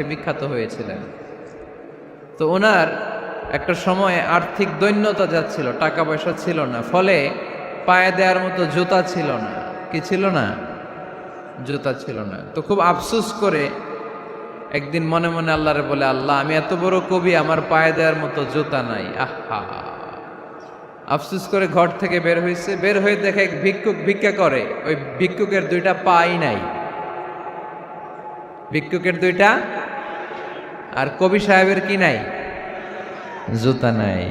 বিখ্যাত হয়েছিলেন। তো ওনার একটা সময় আর্থিক দৈন্যতা যাচ্ছিল, টাকা পয়সা ছিল না, ফলে পায়ে দেওয়ার মতো জুতা ছিল না। কি ছিল না? জুতা ছিল না। তো খুব আফসোস করে একদিন মনে মনে আল্লাহরে বলে, আল্লাহ আমি এত বড় কবি, আমার পায়ে দেওয়ার মতো জুতা নাই। আহা, আফসোস করে ঘর থেকে বের হয়েছে। বের হয়ে দেখে এক ভিক্ষুক ভিক্ষা করে, ওই ভিক্ষুকের দুইটা পাই নাই। ভিক্ষুকের দুইটা, আর কবি সাহেবের কি নাই? জুতা নাই।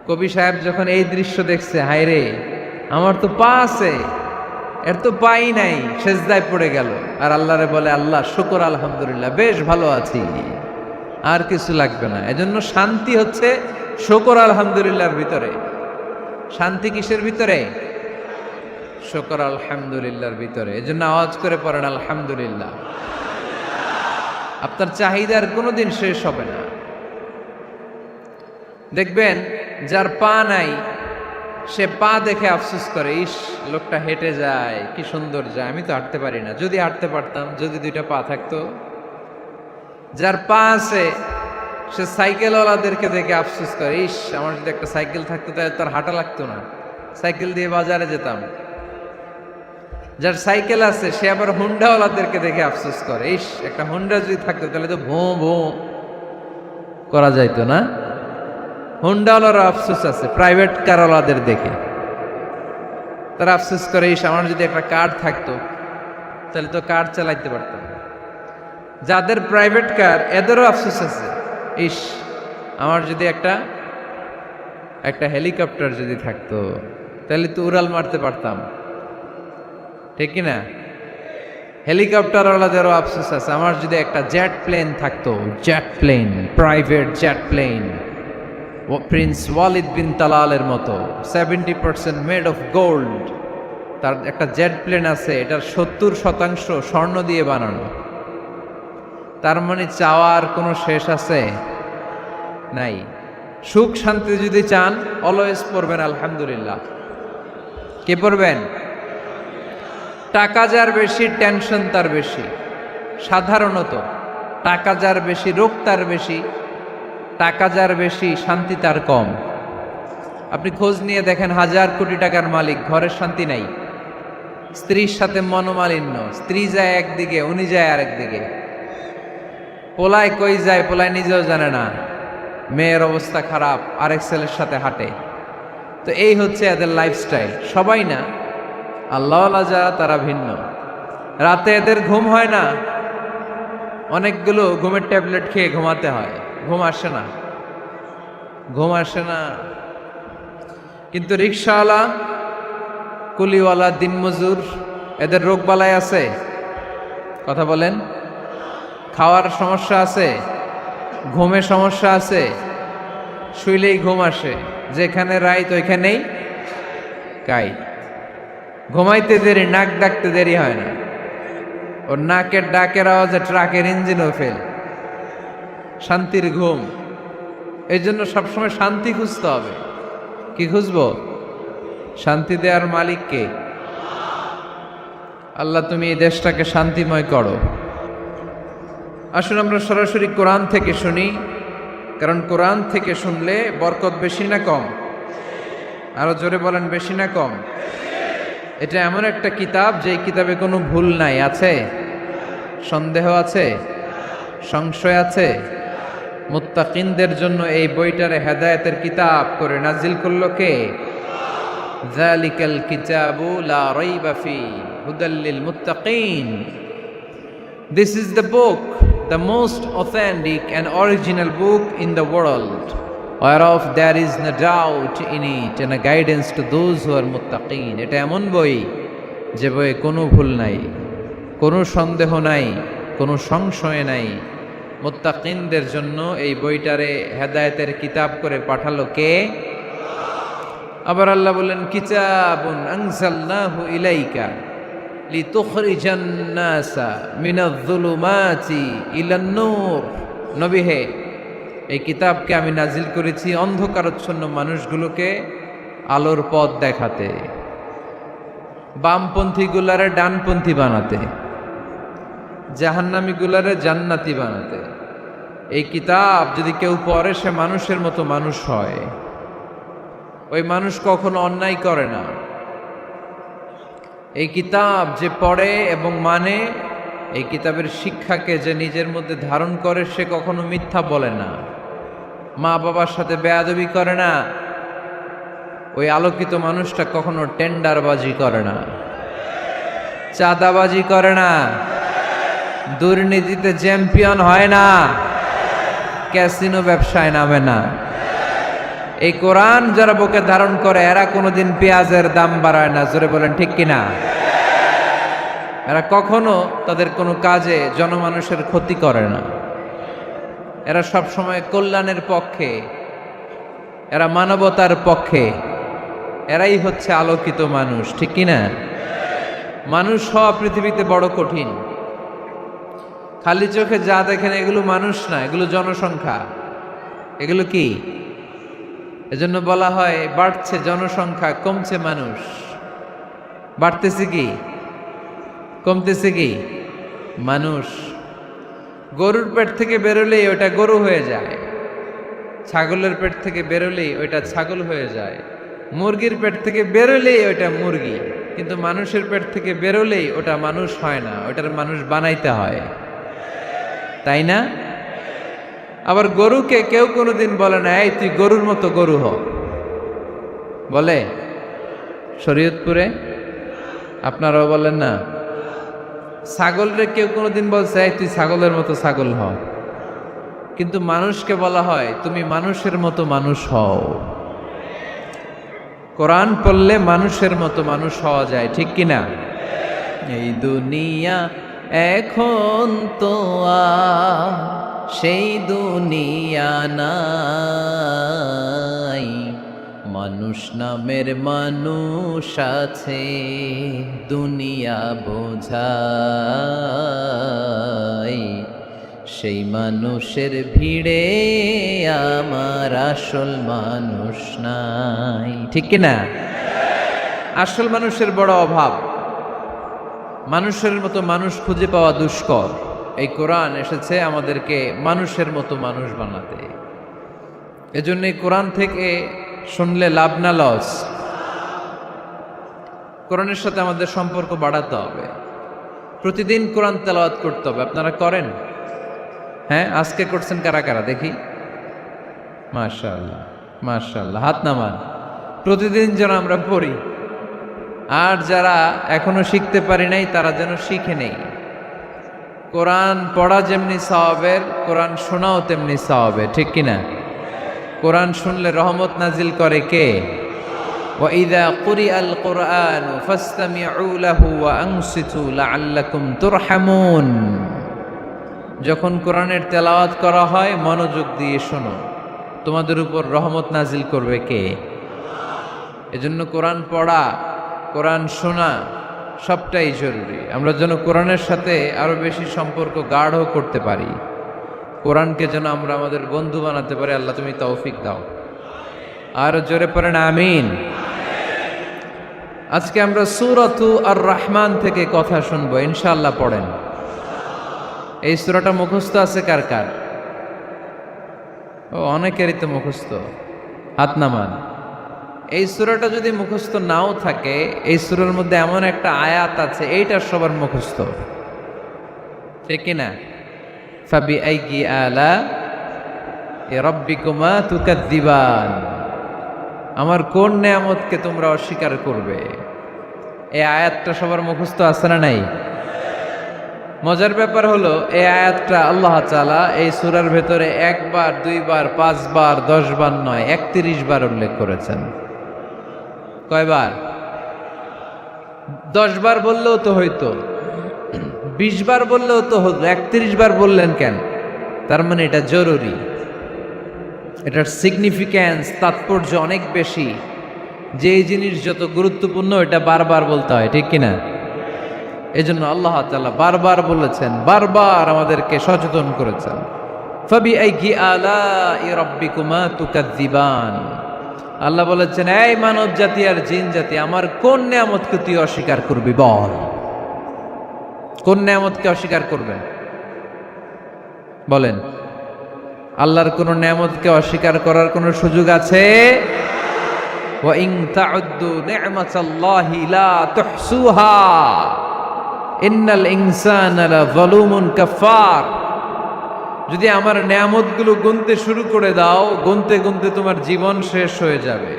কবি সাহেব যখন এই দৃশ্য দেখছে, হায় রে আমার তো পা আছে, এর তো পাই নাই, সেজদায় পড়ে গেল। আর আল্লাহরে বলে, আল্লাহ শুকর আলহামদুলিল্লাহ, বেশ ভালো আছি, আর কিছু লাগবে না। এজন্য শান্তি হচ্ছে শুকর আলহামদুলিল্লাহর ভিতরে। শান্তি কিসের ভিতরে? শুকর আলহামদুলিল্লাহর ভিতরে। এজন্য আওয়াজ করে পড়েন আলহামদুলিল্লাহ। আপনার চাহিদার কোনোদিন শেষ হবে না। দেখবেন যার পা নাই, সে পা দেখে আফসোস করে, ইস লোকটা হেঁটে যায়, কি সুন্দর যায়, আমি তো হাঁটতে পারি না, যদি হাঁটতে পারতাম, যদি দুইটা পা থাকতো। যার পা আছে সে সাইকেলওয়ালাদেরকে দেখে আফসোস করে, ইস আমার যদি একটা সাইকেল থাকতো তাহলে তার হাঁটা লাগতো না, সাইকেল দিয়ে বাজারে যেতাম। যার সাইকেল আছে সে আবার হুন্ডাওয়ালাদেরকে দেখে আফসোস করে, ইস একটা হুন্ডা যদি থাকতো তাহলে তো ভোঁ ভোঁ করা যাইতো না। হুন্ডাওয়ালারও আফসোস আছে প্রাইভেট কারওয়ালাদের দেখে, তারা আফসোস করে, ইস আমার যদি একটা কার থাকতো তাহলে তো কার চালাইতে পারতাম। যাদের প্রাইভেট কার এদেরও আফসোস আছে, ইস আমার যদি একটা হেলিকপ্টার যদি থাকতো তাহলে তো উড়াল মারতে পারতাম, ঠিক কিনা? হেলিকপ্টারওয়ালাদেরও আফসোস আছে, আমার যদি একটা জেট প্লেন থাকতো, jet plane, private jet plane, prince Walid bin তালালের মতো 70% মেড অফ গোল্ড, তার একটা জেট প্লেন আছে, এটার 70% স্বর্ণ দিয়ে বানানো। তার মানে চাওয়ার কোনো শেষ আছে? নাই। সুখ শান্তি যদি চান, অলওয়েজ পড়বেন আলহামদুলিল্লাহ। কে পড়বেন? টাকা যার বেশি, টেনশন তার বেশি। সাধারণত টাকা যার বেশি, রোগ তার বেশি। টাকা যার বেশি, শান্তি তার কম। আপনি খোঁজ নিয়ে দেখেন, 1000 কোটি টাকার মালিক, ঘরের শান্তি নাই। স্ত্রীর সাথে মনোমালিন্য, স্ত্রী যায় একদিকে, উনি যায় আরেকদিকে। পোলায় কই যায়, পোলায় নিজেও জানে না। মেয়ের অবস্থা খারাপ, আরেক ছেলের সাথে হাঁটে। তো এই হচ্ছে এদের লাইফস্টাইল। সবাই না, আল্লাহওয়ালা যারা তারা ভিন্ন। রাতে এদের ঘুম হয় না, অনেকগুলো ঘুমের ট্যাবলেট খেয়ে ঘুমাতে হয়, ঘুম আসে না, ঘুম আসে না। কিন্তু রিক্সাওয়ালা, কুলিওয়ালা, দিনমজুর, এদের রোগ বালাই আছে? কথা বলেন। খাওয়ার সমস্যা আছে, ঘুমের সমস্যা আছে, শুইলেই ঘুম আসে, যেখানে রাইত ওইখানেই কাইট। ঘুমাইতে দেরি, নাক ডাকতে দেরি হয় না, ওর নাকের ডাকের আওয়াজে ট্রাকের ইঞ্জিনও ফেল। শান্তির ঘুম। এই জন্য সবসময় শান্তি খুঁজতে হবে। কি খুঁজবো? শান্তি দেওয়ার মালিককে। আল্লাহ তুমি এই দেশটাকে শান্তিময় করো। আসুন আমরা সরাসরি কোরআন থেকে শুনি, কারণ কোরআন থেকে শুনলে বরকত বেশি না কম? আরো জোরে বলেন, বেশি না কম? এটা এমন একটা কিতাব যে কিতাবে কোনো ভুল নাই। আছে? সন্দেহ আছে? সংশয় আছে? মুত্তাকিনদের জন্য এই বইটারে হেদায়েতের কিতাব করে নাজিল করলো কে? যালিকাল কিতাবু লা রাইবা ফি হুদাল লিল মুত্তাকিন। This is the book, the most authentic and original book in the world, whereof there is no doubt in it and a guidance to those who are muttaqin. এটা এমন বই যে বইয়ে কোনো ভুল নাই, কোনো সন্দেহ নাই, কোনো সংশয় নাই। মুত্তাকিনদের জন্য এই বইটারে হেদায়েতের কিতাব করে পাঠালো কে? আবার আল্লাহ বললেন, কিতাবুন আনজালনাহু ইলাইকা লিতুখরিজান নাসা মিনাজ-যুলুমাতি ইলান-নূর। নবী হে, এই কিতাবকে আমি নাজিল করেছি অন্ধকারাচ্ছন্ন মানুষগুলোকে আলোর পথ দেখাতে, বামপন্থীগুলারে ডানপন্থী বানাতে। জাহান্নামীগুলারে জান্নাতি বানাতে। এই কিতাব যদি কেউ পড়ে সে মানুষের মতো মানুষ হয়। ওই মানুষ কখনো অন্যায় করে না। এই কিতাব যে পড়ে এবং মানে, এই কিতাবের শিক্ষাকে যে নিজের মধ্যে ধারণ করে সে কখনো মিথ্যা বলে না, মা বাবার সাথে বেয়াদবি করে না। ওই আলোকিত মানুষটা কখনো টেন্ডারবাজি করে না, চাঁদাবাজি করে না, দুর্নীতিতে চ্যাম্পিয়ন হয় না, ক্যাসিনো ব্যবসায় নামে না। এই কোরআন যারা বুকে ধারণ করে এরা কোনোদিন পেঁয়াজের দাম বাড়ায় না। জোরে বলেন ঠিক কিনা? এরা কখনো তাদের কোনো কাজে জনমানুষের ক্ষতি করে না। এরা সব সময় কল্যাণের পক্ষে, এরা মানবতার পক্ষে। এরাই হচ্ছে আলোকিত মানুষ, ঠিক কিনা? মানুষ হওয়া পৃথিবীতে বড় কঠিন। খালি চোখে যা দেখেন এগুলো মানুষ না, এগুলো জনসংখ্যা। এগুলো কি? এজন্য বলা হয় বাড়ছে জনসংখ্যা, কমছে মানুষ। বাড়তেছে কি, কমতেছে কি? মানুষ। গরুর পেট থেকে বেরোলেই ওটা গরু হয়ে যায়, ছাগলের পেট থেকে বেরোলেই ওইটা ছাগল হয়ে যায়, মুরগির পেট থেকে বেরোলেই ওইটা মুরগি। কিন্তু মানুষের পেট থেকে বেরোলেই ওটা মানুষ হয় না, ওটার মানুষ বানাইতে হয়, তাই না? আবার গরুকে কেউ কোনোদিন বলে না এই তুই গরুর মতো গরু হ, বলে? শরীয়তপুরে আপনারাও বলেন না? ছাগলরে কেউ কোনোদিন বলছে এই তুই ছাগলের মতো ছাগল হ, কিন্তু মানুষকে বলা হয় তুমি মানুষের মতো মানুষ হও। কোরআন পড়লে মানুষের মতো মানুষ হওয়া যায়, ঠিক কিনা? এই দুনিয়া এখন তো আর সেই দুনিয়া নাই, মানুষ নামের মানুষ আছে দুনিয়া বোঝাই, সেই মানুষের ভিড়ে আমার আসল মানুষ নাই, ঠিক কিনা? আসল মানুষের বড় অভাব। মানুষের মতো মানুষ খুঁজে পাওয়া দুষ্কর। এই কোরআন এসেছে আমাদেরকে মানুষের মতো মানুষ বানাতে। এজন্য এই কোরআন থেকে শুনলে লাভ না লস? কোরআনের সাথে আমাদের সম্পর্ক বাড়াতে হবে। প্রতিদিন কোরআন তেলাওয়াত করতে হবে। আপনারা করেন? হ্যাঁ, আজকে করছেন কারা কারা দেখি? মাশাআল্লাহ, মাশাআল্লাহ, হাত নামান। প্রতিদিন যেন আমরা পড়ি, আর যারা এখনো শিখতে পারি নাই তারা যেন শিখে নেই। কোরআন পড়া যেমনি সওয়াবের, কোরআন শোনাও তেমনি সওয়াবের, ঠিক কিনা? কোরআন শুনলে রহমত নাজিল করে কে? ওয়া ইযা কুরিআল কুরআনু ফাসতামিউ লাহু ওয়া আনসিতু লাআল্লাকুম তুরহামুন। যখন কোরআনের তেলাওয়াত করা হয় মনোযোগ দিয়ে শোনো, তোমাদের উপর রহমত নাজিল করবে কে? এজন্য কোরআন পড়া, কোরআন শোনা সবটাই জরুরি। আমরা যেন কোরআনের সাথে আরো বেশি সম্পর্ক গাঢ় করতে পারি, কোরআনকে যেন আমরা আমাদের বন্ধু বানাতে পারি। আল্লাহ তুমি তৌফিক দাও। আর জোরে পড়েন আমিন। আজকে আমরা সূরাতু আর রহমান থেকে কথা শুনবো ইনশাআল্লাহ। পড়েন। এই সূরাটা মুখস্থ আছে কার কার? ও, অনেকেরই তো মুখস্থ, হাত নামান। এই সূরাটা যদি মুখস্থ নাও থাকে, এই সূরার মধ্যে এমন একটা আয়াত আছে এইটা সবার মুখস্থ, ঠিক কিনা? ফাবিআইয়ি আলা রাব্বিকুমা তুকাদ্দিবান। আমার কোন নেয়ামতকে তোমরা অস্বীকার করবে? এই আয়াতটা সবার মুখস্থ আছে না নাই? মজার ব্যাপার হলো এই আয়াতটা আল্লাহ তাআলা এই সূরার ভেতরে একবার, দুইবার, 5 বার, 10 বার নয়, 31 বার উল্লেখ করেছেন। কয়বার? 10 বার বললেও তো হইতো, 20 বার বললেও তো হতো, 31 বার বললেন কেন? তার মানে এটা জরুরি, এটার সিগনিফিক্যান্স, তাৎপর্য অনেক বেশি। যেই জিনিস যত গুরুত্বপূর্ণ এটা বারবার বলতে হয়, ঠিক কিনা? এজন্য আল্লাহ তাআলা বারবার বলেছেন, বারবার আমাদেরকে সচেতন করেছেন। ফাবিআইয়ি আলাই রাব্বিকুমা তুকাদ্দিবান। আল্লাহ বলেছেন, এই মানব জাতি আর জিন জাতি, আমার কোন নিয়ামতকে তুই অস্বীকার করবি বল? কোন নেয়ামতকে অস্বীকার করবেন? বলেন, আল্লাহর কোন নেয়ামতকে অস্বীকার করার কোন সুযোগ আছে? ওয়া ইন তাউদ্দু নি'মাতাল্লাহি লা তুহসুহা ইন্নাল ইনসানা লাযালুমুন কাফার। যদি আমার নেয়ামতগুলো গুনতে শুরু করে দাও, গুনতে গুনতে তোমার জীবন শেষ হয়ে যাবে,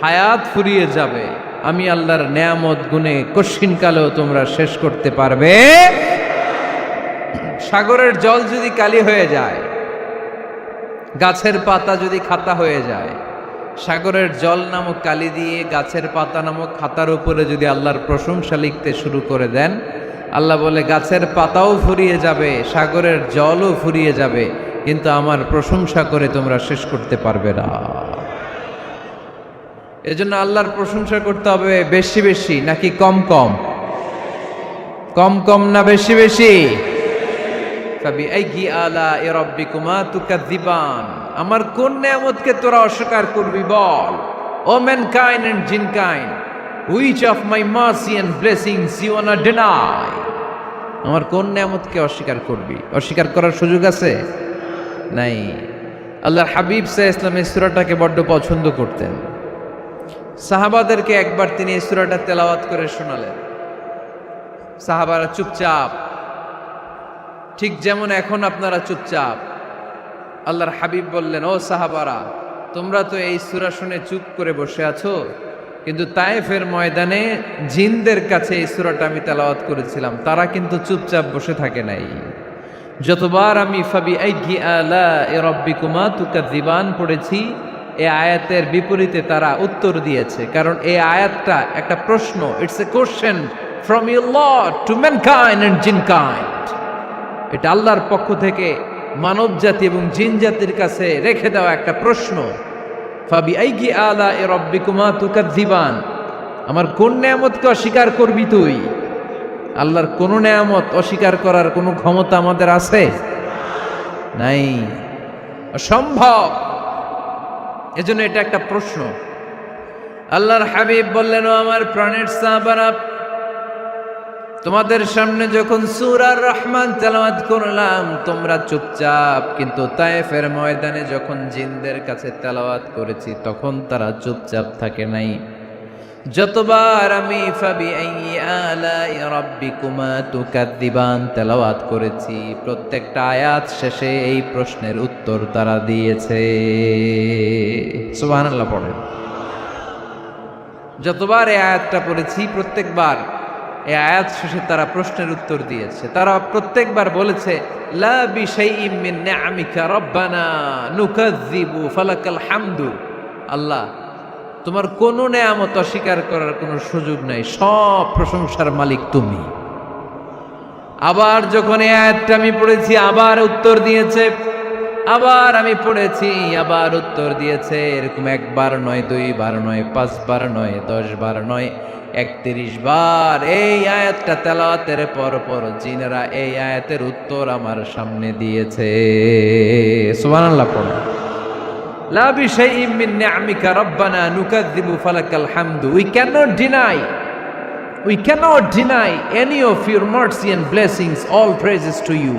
হায়াত ফুরিয়ে যাবে। আমি আল্লাহর নেয়ামত গুনে কশিনকালেও তোমরা শেষ করতে পারবে। সাগরের জল যদি কালি হয়ে যায়, গাছের পাতা যদি খাতা হয়ে যায়, সাগরের জল নামক কালি দিয়ে গাছের পাতা নামক খাতার উপরে যদি আল্লাহর প্রশংসা লিখতে শুরু করে দেন, আল্লাহ বলে গাছের পাতাও ফুরিয়ে যাবে, সাগরের জলও ফুরিয়ে যাবে, কিন্তু আমার প্রশংসা করে তোমরা শেষ করতে পারবে না। এজন্য আল্লাহর প্রশংসা করতে হবে বেশি বেশি নাকি কম কম? কম কম না বেশি বেশি? ফাবিআইয়ি আলাই রাব্বিকুমা তুকাযযিবান। আমার কোন নেয়ামতকে তোরা অস্বীকার করবি বল? O mankind and jinnkind, which of my mercy and blessings you wanna deny? আমার কোন নেয়ামতকে অস্বীকার করবি? অস্বীকার করার সুযোগ আছে? নাই। আল্লাহর হাবিব সাল্লাল্লাহু আলাইহি ওয়াসাল্লাম এই সূরাটাকে বড্ড পছন্দ করতেন। সাহাবাদেরকে একবার তিনি এই সূরাটা তেলাওয়াত করে শোনালেন। সাহাবারা চুপচাপ, ঠিক যেমন এখন আপনারা চুপচাপ। আল্লাহর হাবিব বললেন, ও সাহাবারা, তোমরা তো এই সূরা শুনে চুপ করে বসে আছো, কিন্তু তায়েফের ময়দানে জিনদের কাছে এই সূরাটা আমি তেলাওয়াত করেছিলাম, তারা কিন্তু চুপচাপ বসে থাকে নাই। যতবার আমি ফাবিআইয়ি আলাই রাব্বিকুমা তুকাযযিবান পড়েছি, এই আয়াতের বিপরীতে তারা উত্তর দিয়েছে, কারণ এই আয়াতটা একটা প্রশ্ন। It's a question from your lord to mankind and jinnkind. এটা আল্লাহর পক্ষ থেকে মানব জাতি এবং জিন জাতির কাছে রেখে দেওয়া একটা প্রশ্ন। ফাবিআইয়ি আলাই রাব্বিকুমা তুকাযযিবান, আমার কোন নেয়ামতকে অস্বীকার করবি তুই? আল্লাহর কোন নেয়ামত অস্বীকার করার কোনো ক্ষমতা আমাদের আছে? নাই, অসম্ভব। এজন্য এটা একটা প্রশ্ন। আল্লাহর হাবিব বললেন, ও আমার প্রাণের সাহাবারা, তোমাদের সামনে যখন সূরা আর রহমান তেলাওয়াত করলাম তোমরা চুপচাপ, কিন্তু তায়েফের ময়দানে যখন জিনদের কাছে তেলাওয়াত করেছি তখন তারা চুপচাপ থাকে নাই। যতবার আমি ফাবিআইয়ি আলাই রাব্বিকুমা তুকাযযিবান তেলাওয়াত করেছি, প্রত্যেকটা আয়াত শেষে এই প্রশ্নের উত্তর তারা দিয়েছে। সুবহানাল্লাহ পড়েন। যতবার এই আয়াতটা পড়েছি প্রত্যেকবার এই আয়াত শেষে তারা প্রশ্নের উত্তর দিয়েছে। তারা প্রত্যেকবার বলেছে, লা বিশাইইম মিন নিআমিকা রাব্বানা নুকাযযিবু ফালাকাল হামদু। আল্লাহ, তোমার কোনো নেয়ামত অস্বীকার করার কোনো সুযোগ নাই, সব প্রশংসার মালিক তুমি। আবার যখন এই আয়াতটা আমি পড়েছি আবার উত্তর দিয়েছে, আবার আমি পড়েছি আবার উত্তর দিয়েছে। এরকম একবার নয়, দুইবার নয়, 5 বার নয়, 10 বার নয়, 31 বার এই আয়াতটা তেলাওয়াতের পর পর জিনেরা এই আয়াতের উত্তর আমার সামনে দিয়েছে। সুবহানাল্লাহ পড়ুন। লা বিশাইইম মিন নিআমিকা রাব্বানা নুকাযযিবু ফালাকাল হামদু। We cannot deny any of your mercy and blessings. All praises to you.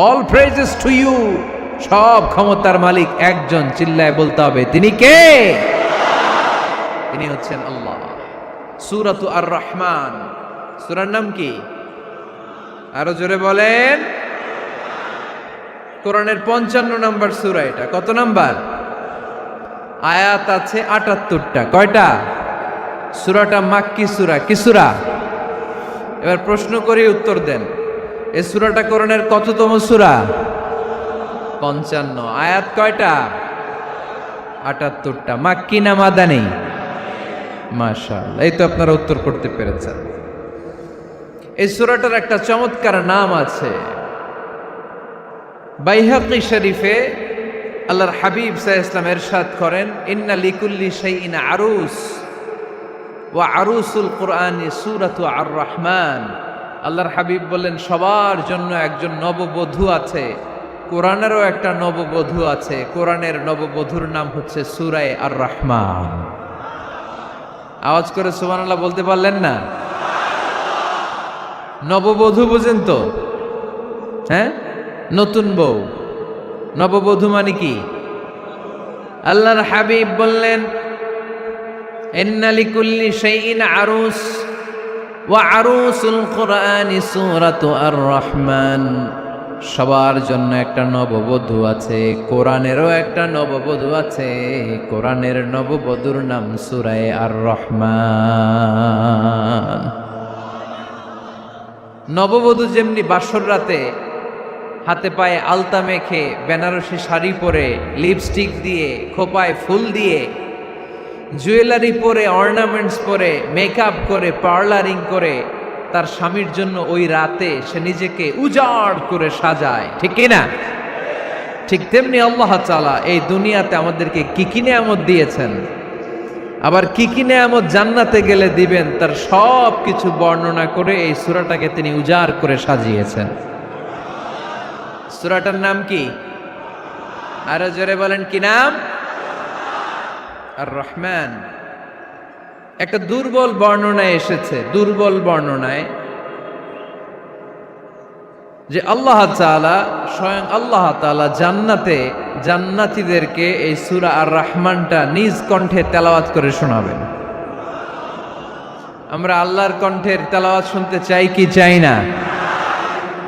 All praises to you. সব ক্ষমতার মালিক একজন, চিল্লায় বলতে হবে, তিনি কে? তিনি হচ্ছেন আল্লাহ। সূরাতু আর রহমান, সূরার নাম কি? আরো জোরে বলেন। কোরআনের 55 নম্বর সূরা এটা। কত নাম্বার? আয়াত আছে 78টা। কয়টা? সূরাটা মাক্কি সূরা। কি সূরা? এবার প্রশ্ন করি, উত্তর দেন। এই সূরাটা কোরআনের কততম সূরা? 55। আয়াত কয়টা? 78টা। মাক্কি না মাদানী? মাশাআল্লাহ, এই তো আপনারা উত্তর করতে পেরেছেন। এই সূরাটার একটা চমৎকার নাম আছে। বাইহাকি শরীফে আল্লাহর হাবিব সাল্লাল্লাহু আলাইহি ওয়াসাল্লাম ইরশাদ করেন, ইন্না লিকুল্লি শাইইন আরুস ওয়া আরুসুল কুরআনি সূরাতু আর রহমান। আল্লাহর হাবিব বললেন, সবার জন্য একজন নববধূ আছে, কোরআনেরও একটা নববধূ আছে। কোরআনের নববধূর নাম হচ্ছে সূরা আর রহমান। আওয়াজ করে সুবহানাল্লাহ বলতে পারলেন না? নববধূ বুঝেন তো? হ্যাঁ, নতুন বউ। নববধূ মানে কি? আল্লাহর হাবিব বললেন, ইন্না লিকুল্লি শাইইন আরুস ওয়া আরুসুল কুরআনি সূরাতু আর-রহমান। সবার জন্য একটা নববধূ আছে, কোরআনেরও একটা নববধূ আছে। কোরআনের নববধূর নাম সূরা আর-রহমান। নববধূ যেমনি বাসর রাতে হাতে পায়ে আলতা মেখে, বেনারসি শাড়ি পরে, লিপস্টিক দিয়ে, খোপায় ফুল দিয়ে, জুয়েলারি পরে, অর্নামেন্টস পরে, মেকআপ করে, পার্লারিং করে তার স্বামীর জন্য ওই রাতে সে নিজেকে উজাড় করে সাজায়, ঠিক কিনা? ঠিক তেমনি আল্লাহ তাআলা এই দুনিয়াতে আমাদেরকে কি কি নেয়ামত দিয়েছেন, আবার কি কি নেয়ামত জান্নাতে গেলে দিবেন, তার সব কিছু বর্ণনা করে এই সূরাটাকে তিনি উজাড় করে সাজিয়েছেন। সূরাটার নাম কি? আরো জোরে বলেন, কি নাম? আর-রহমান। একটা দুর্বল বর্ণনায় এসেছে, দুর্বল বর্ণনায়, যে আল্লাহ তাআলা, স্বয়ং আল্লাহ তাআলা জান্নাতে জান্নাতীদেরকে এই সূরা আর-রহমানটা নিজ কণ্ঠে তেলাওয়াত করে শোনাবেন। আমরা আল্লাহর কণ্ঠের তেলাওয়াত শুনতে চাই কি চাই না?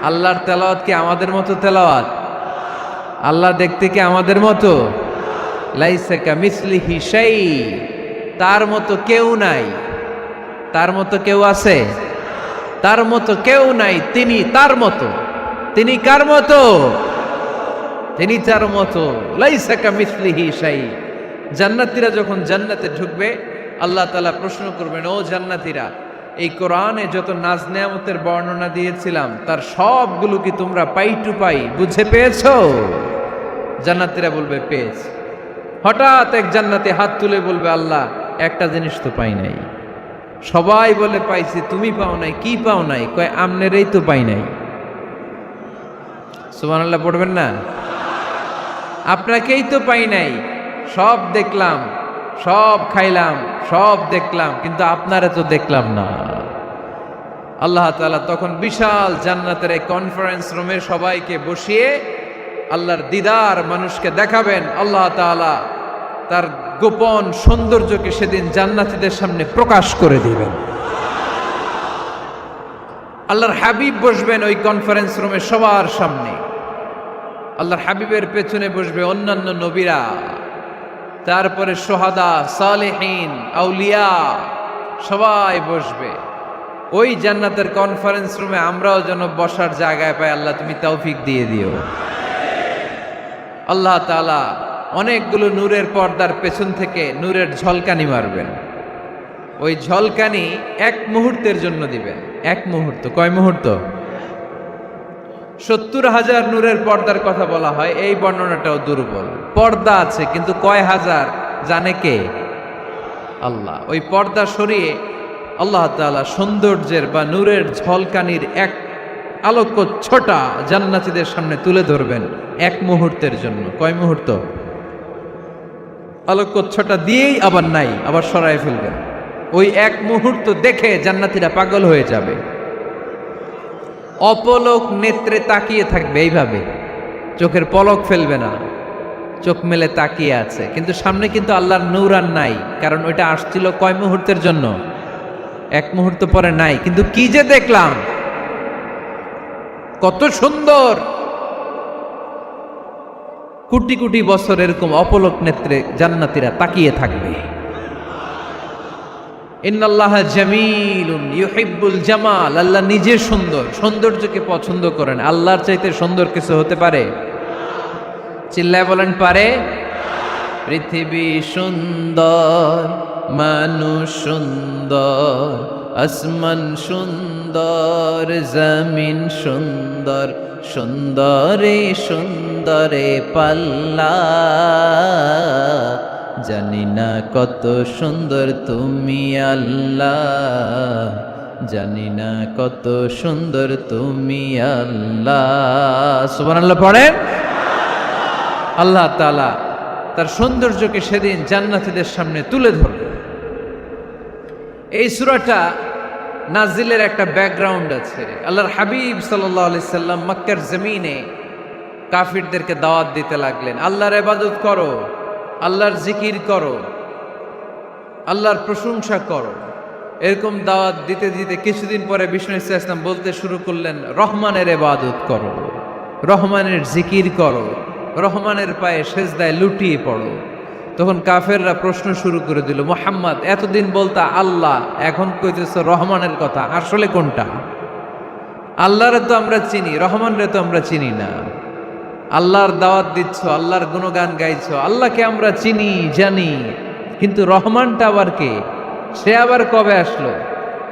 আল্লাহর তেলাওয়াত কি আমাদের মতো তেলাওয়াত? আল্লাহ দেখতে কি আমাদের মতো? লাইসা কামিসলিহি শাই, তার মতো কেউ নাই। তার মতো কেউ আছে? তার মতো কেউ নাই। তিনি তার মতো। তিনি কার মতো? তিনি তার মতো। লাইসা কামিসলিহি শাই। জান্নাতীরা যখন জান্নাতে ঢুকবে, আল্লাহ তাআলা প্রশ্ন করবেন, ও জান্নাতীরা, এই কোরআনে যত নাজ নেয়ামতের বর্ণনা দিয়েছিলাম তার সবগুলো কি তোমরা পাই টু পাই বুঝে পেয়েছো? জান্নাতীরা বলবে পেয়েছি। হঠাৎ এক জান্নাতি হাত তুলে বলবে, আল্লাহ একটা জিনিস তো পাই নাই। সবাই বলে পাইছি, তুমি পাও নাই। কি পাও নাই? কয় আমনেরই তো পাই নাই। সুবহানাল্লাহ পড়বেন না? আপনাকেই তো পাই নাই। সব দেখলাম, সব খাইলাম, সব দেখলাম, কিন্তু আপনারা তো দেখলাম না। আল্লাহ তাআলা তখন বিশাল জান্নাতের এই কনফারেন্স রুমে সবাইকে বসিয়ে আল্লাহর দিদার মানুষকে দেখাবেন। আল্লাহ তাআলা তার গোপন সৌন্দর্যকে সেদিন জান্নাতীদের সামনে প্রকাশ করে দিবেন। আল্লাহর হাবিব বসবেন ওই কনফারেন্স রুমে সবার সামনে। আল্লাহর হাবিবের পেছনে বসবে অন্যান্য নবীরা, তারপরে সোহাদা, সালেহীন, আউলিয়া সবাই বসবে। ওই জান্নাতের কনফারেন্স রুমে আমরাও যেন বসার জায়গায় পাই, আল্লাহ তুমি তৌফিক দিয়ে দিও। আল্লাহ তাআলা অনেকগুলো নূরের পর্দার পেছন থেকে নূরের ঝলকানি মারবেন। ওই ঝলকানি এক মুহূর্তের জন্য দিবেন। এক মুহূর্ত। কয় মুহূর্ত? 70,000 নূরের পর্দার কথা বলা হয়। এই বর্ণনাটাও দুর্বল। পর্দা আছে কিন্তু কয় হাজার জানে কে? আল্লাহ। ওই পর্দা সরিয়ে আল্লাহ তাআলা সৌন্দর্যের বা নূরের ঝলকানির এক আলোক ছোটা জান্নাতীদের সামনে তুলে ধরবেন এক মুহূর্তের জন্য। কয় মুহূর্ত? আলোক ছোটা দিয়েই আবার নাই, আবার সরায় ফেলবেন। ওই এক মুহূর্ত দেখে জান্নাতীরা পাগল হয়ে যাবে, অপলক নেত্রে তাকিয়ে থাকবে। এইভাবে চোখের পলক ফেলবে না, চোখ মেলে তাকিয়ে আছে। কিন্তু সামনে কিন্তু আল্লাহর নূর আর নাই, কারণ ওইটা আসছিল কয় মুহূর্তের জন্য? এক মুহূর্ত পরে নাই। কিন্তু কি যে দেখলাম, কত সুন্দর! কোটি কোটি বছর এরকম অপলক নেত্রে জান্নাতীরা তাকিয়ে থাকবে। ইন্নাল্লাহা জামিলুন ইউহিব্বুল জামাল। আল্লাহ নিজে সুন্দর, সৌন্দর্যকে পছন্দ করেন। আল্লাহর চাইতে সুন্দর কিছু হতে পারে? চিল্লায় বলেন, পারে? পৃথিবী সুন্দর, মানুষ সুন্দর, আসমান সুন্দর, জমিন সুন্দর, সুন্দরে সুন্দরে পাল্লা। জানি না কত সুন্দর তুমি আল্লাহ, জানি না কত সুন্দর তুমি আল্লাহ। সুবহানাল্লাহ পড়েন। আল্লাহ তাআলা তার সৌন্দর্যকে সেদিন জান্নাতীদের সামনে তুলে ধরবে। এই সূরাটা নাজিলের একটা ব্যাকগ্রাউন্ড আছে। আল্লাহর হাবিব সাল্লাল্লাহু আলাইহি সাল্লাম মক্কার জমিনে কাফিরদেরকে দাওয়াত দিতে লাগলেন, আল্লাহর ইবাদত করো, আল্লাহর জিকির করো, আল্লাহর প্রশংসা করো। এরকম দাওয়াত দিতে দিতে কিছুদিন পরে বিষ্ণু ইসলাম বলতে শুরু করলেন, রহমানের ইবাদত করো, রহমানের জিকির করো, রহমানের পায়ে সেজদায় লুটিয়ে পড়ো। তখন কাফেররা প্রশ্ন শুরু করে দিল, মুহাম্মদ এতদিন বলতা আল্লাহ, এখন কইতেছ রহমানের কথা, আসলে কোনটা? আল্লাহরে তো আমরা চিনি, রহমানরে তো আমরা চিনি না। আল্লাহর দাওয়াত দিচ্ছ, আল্লাহর গুণগান গাইছ, আল্লাহকে আমরা চিনি জানি, কিন্তু রহমানটা আবার কে? সে আবার কবে আসলো,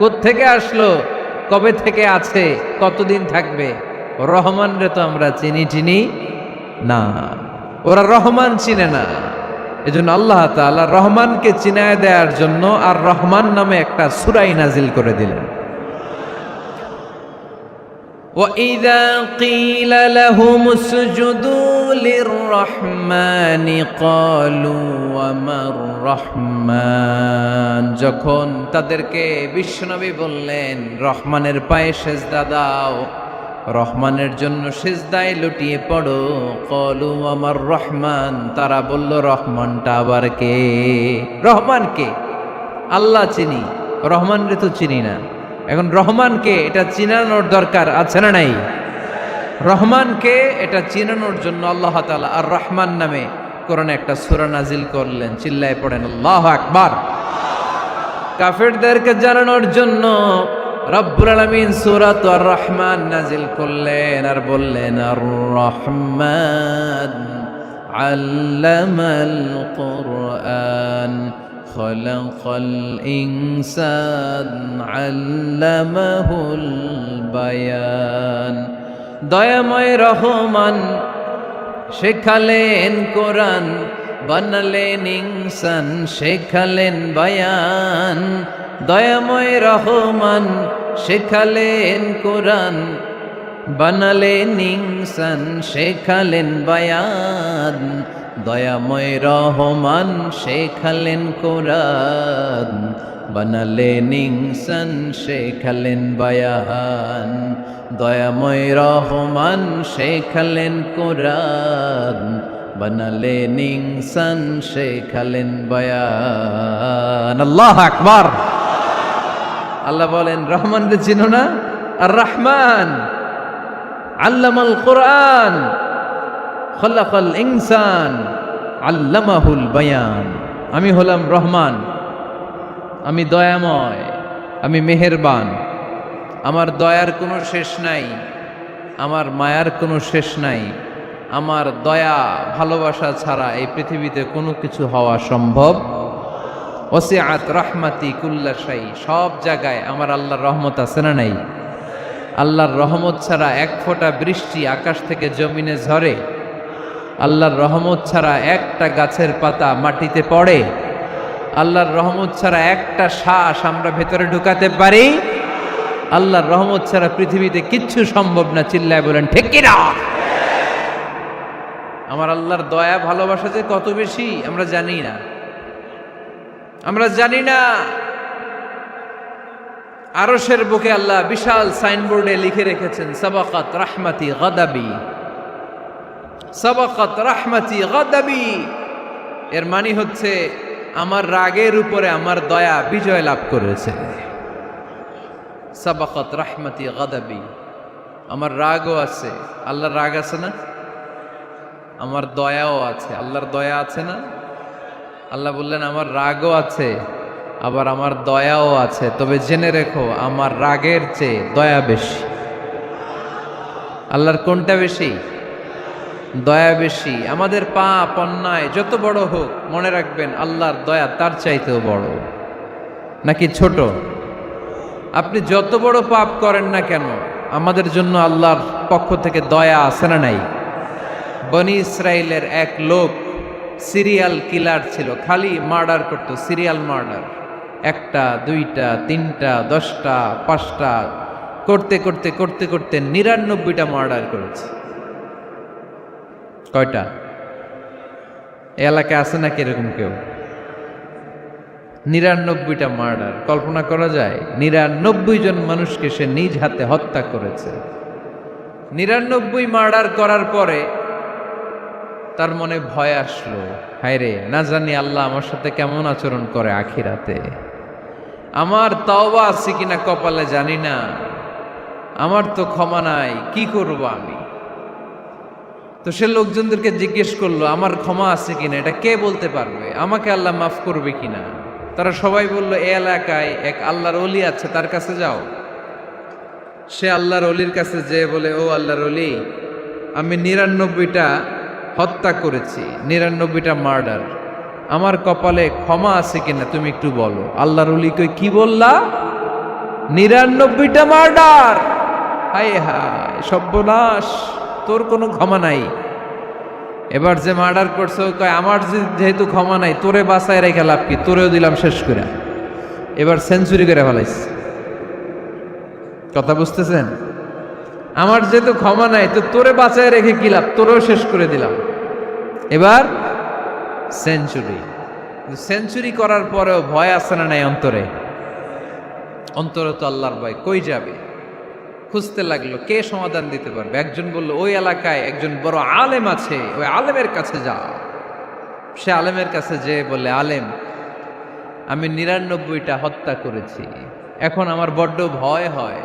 কোত্থেকে আসলো, কবে থেকে আছে, কতদিন থাকবে? রহমানরে তো আমরা চিনি না। ওরা রহমান চিনে না। এজন্য আল্লাহ তাআলা রহমানকে চিনায় দেওয়ার জন্য আর রহমান নামে একটা সূরা নাজিল করে দিলেন। وَإِذَا قِيلَ لَهُمُ اسْجُدُوا لِلرَّحْمَنِ قَالُوا وَمَا الرَّحْمَنُ, যখন তাদেরকে বিশ্বনবী বললেন রহমানের পায়ে সেজদা দাও, রহমানের জন্য সেজদায় লুটিয়ে পড়ো, ক্বালু আমার রহমান, তারা বলল রহমানটা আবার কে? রহমান কে? আল্লাহ চিনি, রহমানরে তো চিনি না। এখন রহমানকে এটা চিনানোর দরকার আছে না নাই? রহমানকে এটা চিনানোর জন্য আল্লাহ তাআলা আর রহমান নামে কোরআনে একটা সূরা নাজিল করলেন। চিল্লায় পড়েন আল্লাহু আকবার। কাফেরদেরকে জানানোর জন্য রব্বুল আলামিন সূরাত আর রহমান নাজিল করলেন আর বললেন, আর রহমান আল্লামাল কুরআন খলাকাল ইনসান আল্লামাহুল বায়ান। দয়াময় রহমান শেখালেন কোরআন, বানালেন ইনসান শেখালেন বায়ান। দয়াময় রহমান শেখালেন কোরআন, বানালেন ইনসান শেখালেন বায়ান। দয়াময় রহমান শেখালেন কোরআন, বানালেন ইনসান শেখালেন বায়ান। দয়াময় রহমান শেখালেন কোরআন, বানালেন ইনসান শেখালেন বায়ান। আল্লাহু আকবার। আল্লাহ বলেন রহমানকে চিনো না? আর রহমান আল্লামাল কোরআন খলাকাল ইনসান আল্লামাহুল বায়ান। আমি হলাম রহমান, আমি দয়াময়, আমি মেহেরবান। আমার দয়ার কোনো শেষ নাই, আমার মায়ার কোনো শেষ নাই। আমার দয়া ভালোবাসা ছাড়া এই পৃথিবীতে কোনো কিছু হওয়া সম্ভব। ওয়াসিআত রাহমাতি কুল্লা শাই, সব জায়গায় আমার আল্লাহর রহমত আছে না নাই? আল্লাহর রহমত ছাড়া এক ফোঁটা বৃষ্টি আকাশ থেকে জমিনে ঝরে? আল্লাহর রহমত ছাড়া একটা গাছের পাতা মাটিতে পড়ে? আল্লাহর রহমত ছাড়া একটা শ্বাস আমরা ভেতরে ঢুকাতে পারি? আল্লাহর রহমত ছাড়া পৃথিবীতে কিচ্ছু সম্ভব না। চিল্লায় বলেন ঠিক কি না? আমার আল্লাহর দয়া ভালোবাসা যে কত বেশি আমরা জানি না, আমরা জানি না। আরশের বুকে আল্লাহ বিশাল সাইনবোর্ডে লিখে রেখেছেন, সাবাকাত রাহমাতি গাদাবি, সাবাকাত রাহমাতি গাদাবি। এর মানে হচ্ছে আমার রাগের উপরে আমার দয়া বিজয় লাভ করেছে। সাবাকাত রাহমাতি গাদাবি, আমার রাগও আছে, আল্লাহর রাগ আছে না? আমার দয়াও আছে, আল্লাহর দয়া আছে না? আল্লাহ বললেন আমার রাগও আছে, আবার আমার দয়াও আছে, তবে জেনে রেখো আমার রাগের চেয়ে দয়া বেশি। আল্লাহর কোনটা বেশি? দয়া বেশি। আমাদের পাপ অন্যায় যত বড় হোক, মনে রাখবেন আল্লাহর দয়া তার চাইতেও বড়। নাকি ছোট? আপনি যত বড় পাপ করেন না কেন, আমাদের জন্য আল্লাহর পক্ষ থেকে দয়া আছে না নাই? বনি ইসরাইলের এক লোক সিরিয়াল কিলার ছিল, খালি মার্ডার করত, সিরিয়াল মার্ডার। একটা, দুইটা, তিনটা, 10টা, 5টা করতে করতে করতে করতে 99টা মার্ডার করেছে। কয়টা? এলাকায় আছে নাকি এরকম কেউ? ৯৯টা মার্ডার, কল্পনা করা যায়? ৯৯ জন মানুষকে সে নিজ হাতে হত্যা করেছে। ৯৯ মার্ডার করার পরে তার মনে ভয় আসলো, হায় রে, না জানি আল্লাহ আমার সাথে কেমন আচরণ করে আখিরাতে। আমার তওবা আছে কিনা কপালে জানি না, আমার তো ক্ষমা নাই, কি করব আমি? তো সে লোকজনদেরকে জিজ্ঞেস করলো, আমার ক্ষমা আছে কিনা, এটা কে বলতে পারবে? আমাকে আল্লাহ মাফ করবে কিনা? তারা সবাই বলল, এ এলাকায় এক আল্লাহর ওলি আছে, তার কাছে যাও। সে আল্লাহর ওলির কাছে যেয়ে বলে, ও আল্লাহর ওলি, আমি ৯৯টা হত্যা করেছি, ৯৯টা মার্ডার, আমার কপালে ক্ষমা আছে কিনা তুমি একটু বলো। আল্লাহর ওলি কই, কি বললা? ৯৯টা মার্ডার? হায় হায়, সর্বনাশ, তোর কোনো ক্ষমা নাই। এবার যে মার্ডার করছে ও কয়, আমার যেহেতু ক্ষমা নাই, তোরে বাঁচায় রেখে লাভ কি, তোরেও দিলাম শেষ করে। এবার সেঞ্চুরি করে ফেলাইছে। কথা বুঝতেছেন? আমার যেহেতু ক্ষমা নাই, তো তোরে বাঁচায় রেখে কি লাভ, তোরেও শেষ করে দিলাম। এবার সেঞ্চুরি। সেঞ্চুরি করার পরেও ভয় আছে না নাই অন্তরে? অন্তরে তো আল্লাহর ভয়, কই যাবে? খুঁজতে লাগলো কে সমাধান দিতে পারবে। একজন বলল, ওই এলাকায় একজন বড় আলেম আছে, ওই আলেমের কাছে যা। সে আলেমের কাছে যেয়ে বলে, আলেম, আমি ৯৯টা হত্যা করেছি, এখন আমার বড্ড ভয় হয়,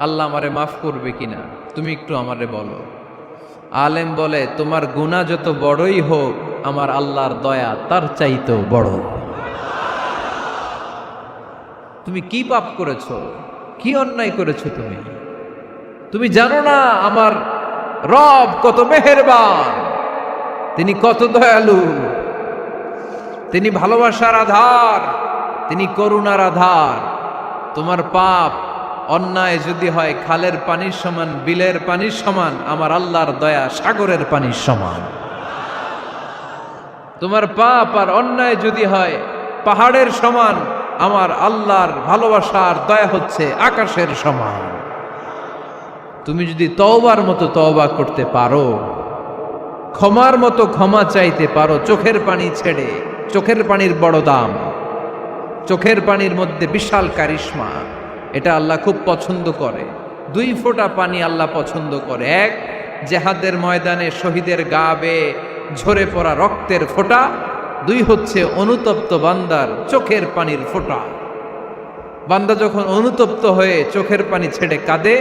আল্লাহ আমারে মাফ করবে কিনা, তুমি একটু আমারে বলো। আলেম বলে, তোমার গুনাহ যত বড়ই হোক, আমার আল্লাহর দয়া তার চাইতেও বড়। তুমি কি পাপ করেছো, কি অন্যায় করেছো? তুমি জানো না আমার রব কত মেহেরবান, তিনি কত দয়ালু, তিনি ভালোবাসার আধার, তিনি করুণার আধার। তোমার পাপ অন্যায় যদি হয় খালের পানির সমান, বিলের পানির সমান, আমার আল্লাহর দয়া সাগরের পানির সমান। তোমার পাপ আর অন্যায় যদি হয় পাহাড়ের সমান, আমার আল্লাহর ভালোবাসার দয়া হচ্ছে আকাশের সমান। তুমি যদি তওবার মতো তওবা করতে পারো, ক্ষমার মতো ক্ষমা চাইতে পারো, চোখের পানি ছেড়ে, চোখের পানির বড় দাম, চোখের পানির মধ্যে বিশাল কারিশমা, এটা আল্লাহ খুব পছন্দ করে। 2 ফোঁটা পানি আল্লাহ পছন্দ করে। এক, জেহাদের ময়দানে শহীদের গা বেয়ে ঝরে পড়া রক্তের ফোঁটা। 2 হচ্ছে অনুতপ্ত বান্দার চোখের পানির ফোঁটা। বান্দা যখন অনুতপ্ত হয়ে চোখের পানি ছেড়ে কাঁদে,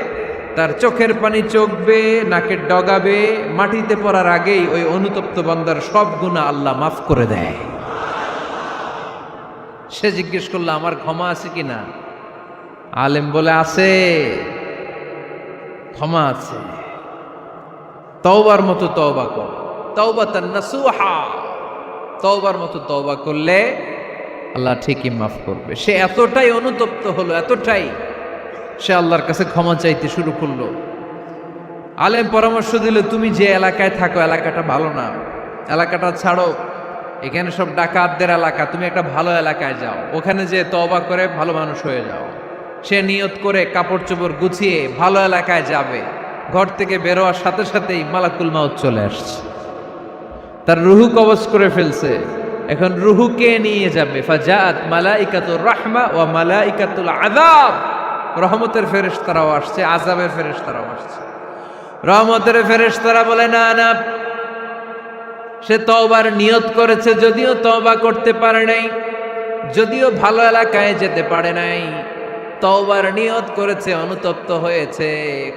তার চোখের পানি চোখ বেয়ে নাকের ডগাবে, মাটিতে পড়ার আগেই ওই অনুতপ্ত বান্দার সব গুনাহ আল্লাহ মাফ করে দেয়। সে জিজ্ঞেস করলো, আমার ক্ষমা আছে কিনা? আলেম বলে, আছে, ক্ষমা আছে। তওবার মতো তওবা কর, তাওবাতান নাসুহা, তওবার মতো তওবা করলে আল্লাহ ঠিকই মাফ করবে। সে এতটাই অনুতপ্ত হলো, এতটাই, সে আল্লাহর কাছে ক্ষমা চাইতে শুরু করলো। আলেম পরামর্শ দিল, তুমি যে এলাকায় থাকো এলাকাটা ভালো না, এলাকাটা ছাড়ো, এখানে সব ডাকাতদের এলাকা, তুমি একটা ভালো এলাকায় যাও, ওখানে যে তওবা করে ভালো মানুষ হয়ে যাও। সে নিয়ত করে কাপড় চোপড় গুছিয়ে ভালো এলাকায় যাবে। ঘর থেকে বেরোয়ার সাথে সাথেই মালাকুল মাউত চলে আসছে, তার রুহু কবজ করে ফেলছে। এখন রুহুকে নিয়ে যাবে। ফাজাত মালাইকাতুর রাহমা ওয়া মালাইকাতুল আযাব, রহমতের ফেরেশতারাও আসছে, আযাবের ফেরেশতারাও আসছে। রহমতের ফেরেশতারা বলে, না না, সে তওবার নিয়ত করেছে, যদিও তওবা করতে পারে নাই, যদিও ভালো এলাকায় যেতে পারে নাই, তওবার নিয়ত করেছে, অনুতপ্ত হয়েছে,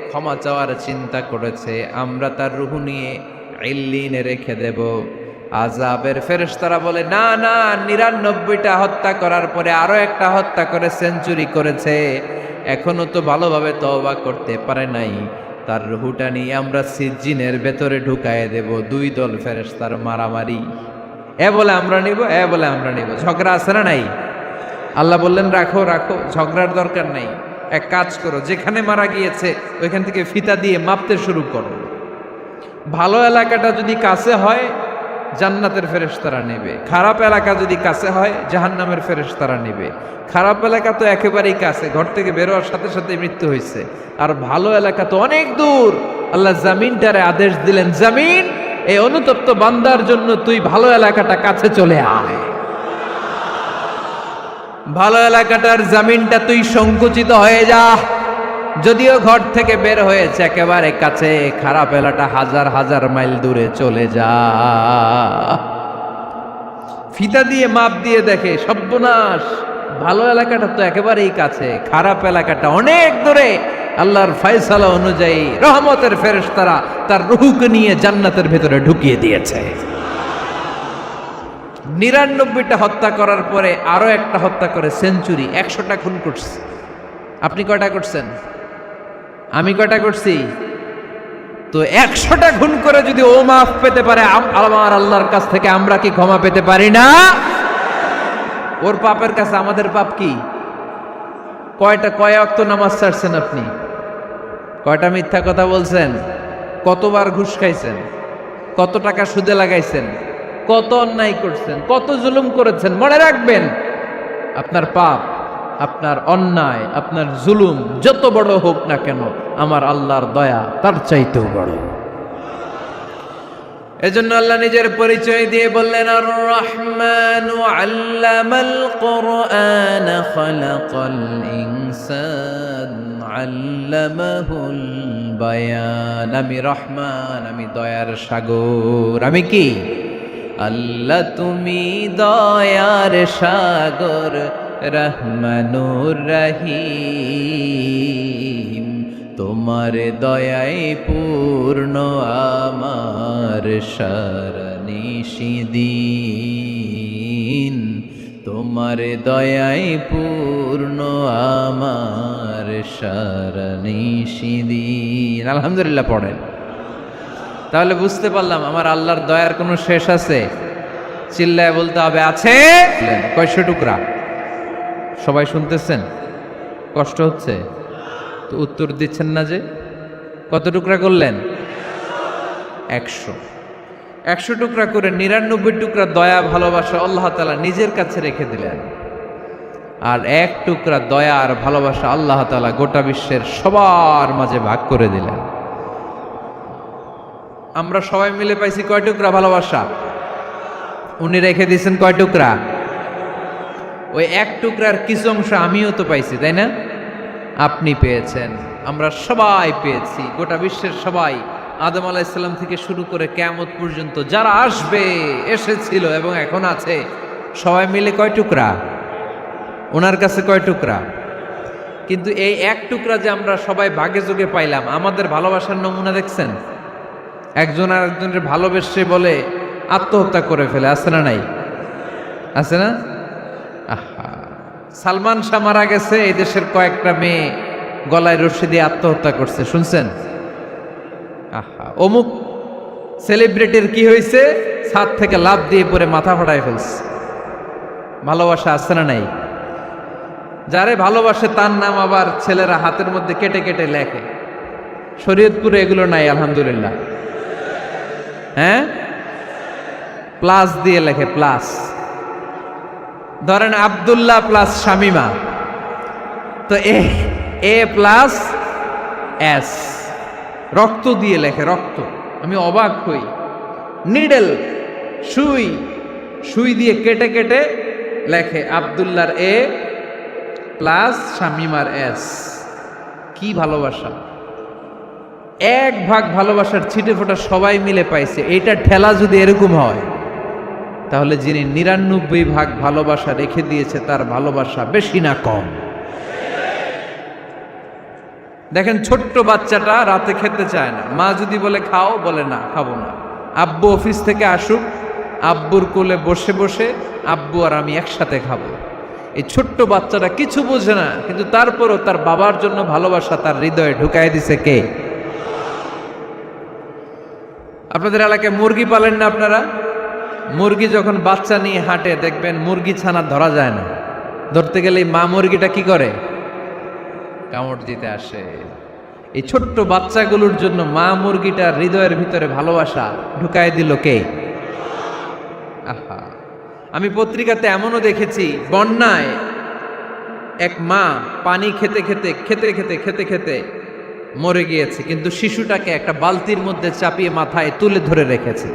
ক্ষমা চাওয়ার চিন্তা করেছে, আমরা তার রুহু নিয়ে ইল্লিনে রেখে দেব। আযাবের ফেরেশতারা বলে, না না, ৯৯টা হত্যা করার পরে আরো একটা হত্যা করে সেঞ্চুরি করেছে, এখনো তো ভালোভাবে তওবা করতে পারে নাই, তার রুহুটা নিয়ে আমরা সিজ্জিনের ভেতরে ঢুকায়ে দেব। 2 দল ফেরেশতার মারামারি, এ বলে আমরা নিব, এ বলে আমরা নিব। ঝগড়া আছে না নাই? আল্লাহ বললেন, রাখো রাখো, ঝগড়ার দরকার নাই। এক কাজ করো, যেখানে মারা গিয়েছে ওইখান থেকে ফিতা দিয়ে মাপতে শুরু করো। ভালো এলাকাটা যদি কাছে হয় জান্নাতের ফেরেশতারা নেবে, খারাপ এলাকা যদি কাছে হয় জাহান্নামের ফেরেশতারা নেবে। খারাপ এলাকা তো একেবারেই কাছে, ঘর থেকে বেরোয়ার সাথে সাথে মৃত্যু হয়েছে। আর ভালো এলাকা তো অনেক দূর। আল্লাহ জামিনটারে আদেশ দিলেন, জামিন, এই অনুতপ্ত বান্দার জন্য তুই ভালো এলাকাটা কাছে চলে আয়। ভালো এলাকাটার জমিনটা তুই সংকুচিত হয়ে যা। যদিও ঘর থেকে বের হয়েছে একেবারে কাছে, খারাপ এলাকাটা হাজার হাজার মাইল দূরে চলে যা। ফিতা দিয়ে মাপ দিয়ে দেখে, সর্বনাশ, ভালো এলাকাটা তো একেবারেই কাছে, খারাপ এলাকাটা অনেক দূরে। আল্লাহর ফয়সালা অনুযায়ী রহমতের ফেরেশতারা তার রূহকে নিয়ে জান্নাতের ভেতরে ঢুকিয়ে দিয়েছে। 99টা হত্যা করার পরে আরো একটা হত্যা করে সেঞ্চুরি, 100টা খুন করছে। আপনি কয়টা করছেন? আমি কয়টা করছি? তো 100টা খুন করে যদি ও মাফ পেতে পারে আমার আল্লাহর কাছ থেকে, আমরা কি ক্ষমা পেতে পারি না? ওর পাপের কাছে আমাদের পাপ কি? কয় ওয়াক্ত নামাজ ছাড়ছেন আপনি? কয়টা মিথ্যা কথা বলছেন? কতবার ঘুষ খাইছেন? কত টাকা সুদে লাগাইছেন? কত অন্যায় করছেন? কত জুলুম করেছেন? মনে রাখবেন, আপনার পাপ, আপনার অন্যায়, আপনার জুলুম যত বড় হোক না কেন, আমার আল্লাহর দয়া তার চাইতেও বড়। এজন্য আল্লাহ নিজের পরিচয় দিয়ে বললেন, আর রহমানু আল্লামাল কুরআন খালাকাল ইনসান আল্লামাহুল বায়ান। আমি রহমান, আমি দয়ার সাগর। আমি কি? আল্লাহ তুমি দয়ার সাগর, রহমানুর রহিম। তোমার দয়ায় পূর্ণ আমার সারানিশিদিন। তোমার দয়ায় পূর্ণ আমার সারানিশিদিন। আলহামদুলিল্লাহ পড়েন। তাহলে বুঝতে পারলাম আমার আল্লাহর দয়ার কোনো শেষ আছে? চিল্লায় বলতে হবে, আছে। কয়শো টুকরা? সবাই শুনতেছেন? কষ্ট হচ্ছে তো উত্তর দিচ্ছেন না যে? কত টুকরা করলেন? 100। 100 টুকরা করে 99 টুকরা দয়া ভালোবাসা আল্লাহ তাআলা নিজের কাছে রেখে দিলেন, আর 1 টুকরা দয়া আর ভালোবাসা আল্লাহ তাআলা গোটা বিশ্বের সবার মাঝে ভাগ করে দিলেন। আমরা সবাই মিলে পাইছি কয় টুকরা ভালোবাসা? উনি রেখে দিয়েছেন কয় টুকরা? ওই 1 টুকরার কিছু অংশ আমিও তো পাইছি, তাই না? আপনি পেয়েছেন, আমরা সবাই পেয়েছি, গোটা বিশ্বের সবাই, আদম আলাইহিস সালাম থেকে শুরু করে কিয়ামত পর্যন্ত যারা আসবে, এসেছিল এবং এখন আছে, সবাই মিলে কয় টুকরা? ওনার কাছে কয় টুকরা? কিন্তু এই 1 টুকরা যে আমরা সবাই ভাগে যোগে পাইলাম, আমাদের ভালোবাসার নমুনা দেখছেন? একজন আর একজনের ভালোবেসে বলে আত্মহত্যা করে ফেলে, আছে না নাই? আছে না? আহা, সালমান শাহ মারা গেছে, এই দেশের কয়েকটা মেয়ে গলায় রশি দিয়ে আত্মহত্যা করছে, শুনছেন? আহা, অমুক সেলিব্রিটির কি হয়েছে, ছাদ থেকে লাফ দিয়ে পরে মাথা ফাটায় ফেলছে। ভালোবাসা আছে না নাই? যারে ভালোবাসে তার নাম আবার ছেলেরা হাতের মধ্যে কেটে কেটে লেখে। শরীয়তপুরে এগুলো নাই, আলহামদুলিল্লাহ। হ্যাঁ, প্লাস দিয়ে লেখে, প্লাস। ধরেন আব্দুল্লাহ প্লাস শামিমা, তো এ প্লাস এস, রক্ত দিয়ে লেখে, রক্ত। আমি অবাক হই, নিডেল, সুই দিয়ে কেটে কেটে লেখে আব্দুল্লাহর এ প্লাস শামিমার এস। কি ভালোবাসা! 1 ভাগ ভালোবাসার ছিটে ফোটা সবাই মিলে পাইছে। এইটা ঠেলা যদি এরকম হয়, তাহলে যিনি 99 ভাগ ভালোবাসা রেখে দিয়েছে তার ভালোবাসা বেশি না কম? দেখেন, ছোট্ট বাচ্চাটা রাতে খেতে চায় না, মা যদি বলে খাও, বলে না, খাবো না। আব্বু অফিস থেকে আসুক, আব্বুর কোলে বসে বসে আব্বু আর আমি একসাথে খাবো। এই ছোট্ট বাচ্চাটা কিছু বোঝে না, কিন্তু তারপরও তার বাবার জন্য ভালোবাসা তার হৃদয়ে ঢুকাই দিছে কে? আপনাদের এলাকায় মুরগি পালেন না আপনারা? মুরগি যখন বাচ্চা নিয়ে হাঁটে, দেখবেন মুরগি ছানা ধরা যায় না, ধরতে গেলে মা মুরগিটা কি করে? কামড় দিতে আসে। এই ছোট্ট বাচ্চাগুলোর জন্য মা মুরগিটার হৃদয়ের ভিতরে ভালোবাসা ঢুকায় দিল কে? আহা, আমি পত্রিকাতে এমনও দেখেছি, বন্যায় এক মা পানি খেতে খেতে খেতে খেতে খেতে খেতে মরে গিয়েছে, কিন্তু শিশুটাকে একটা বালতির মধ্যে চাপিয়ে মাথায় তুলে ধরে রেখেছে।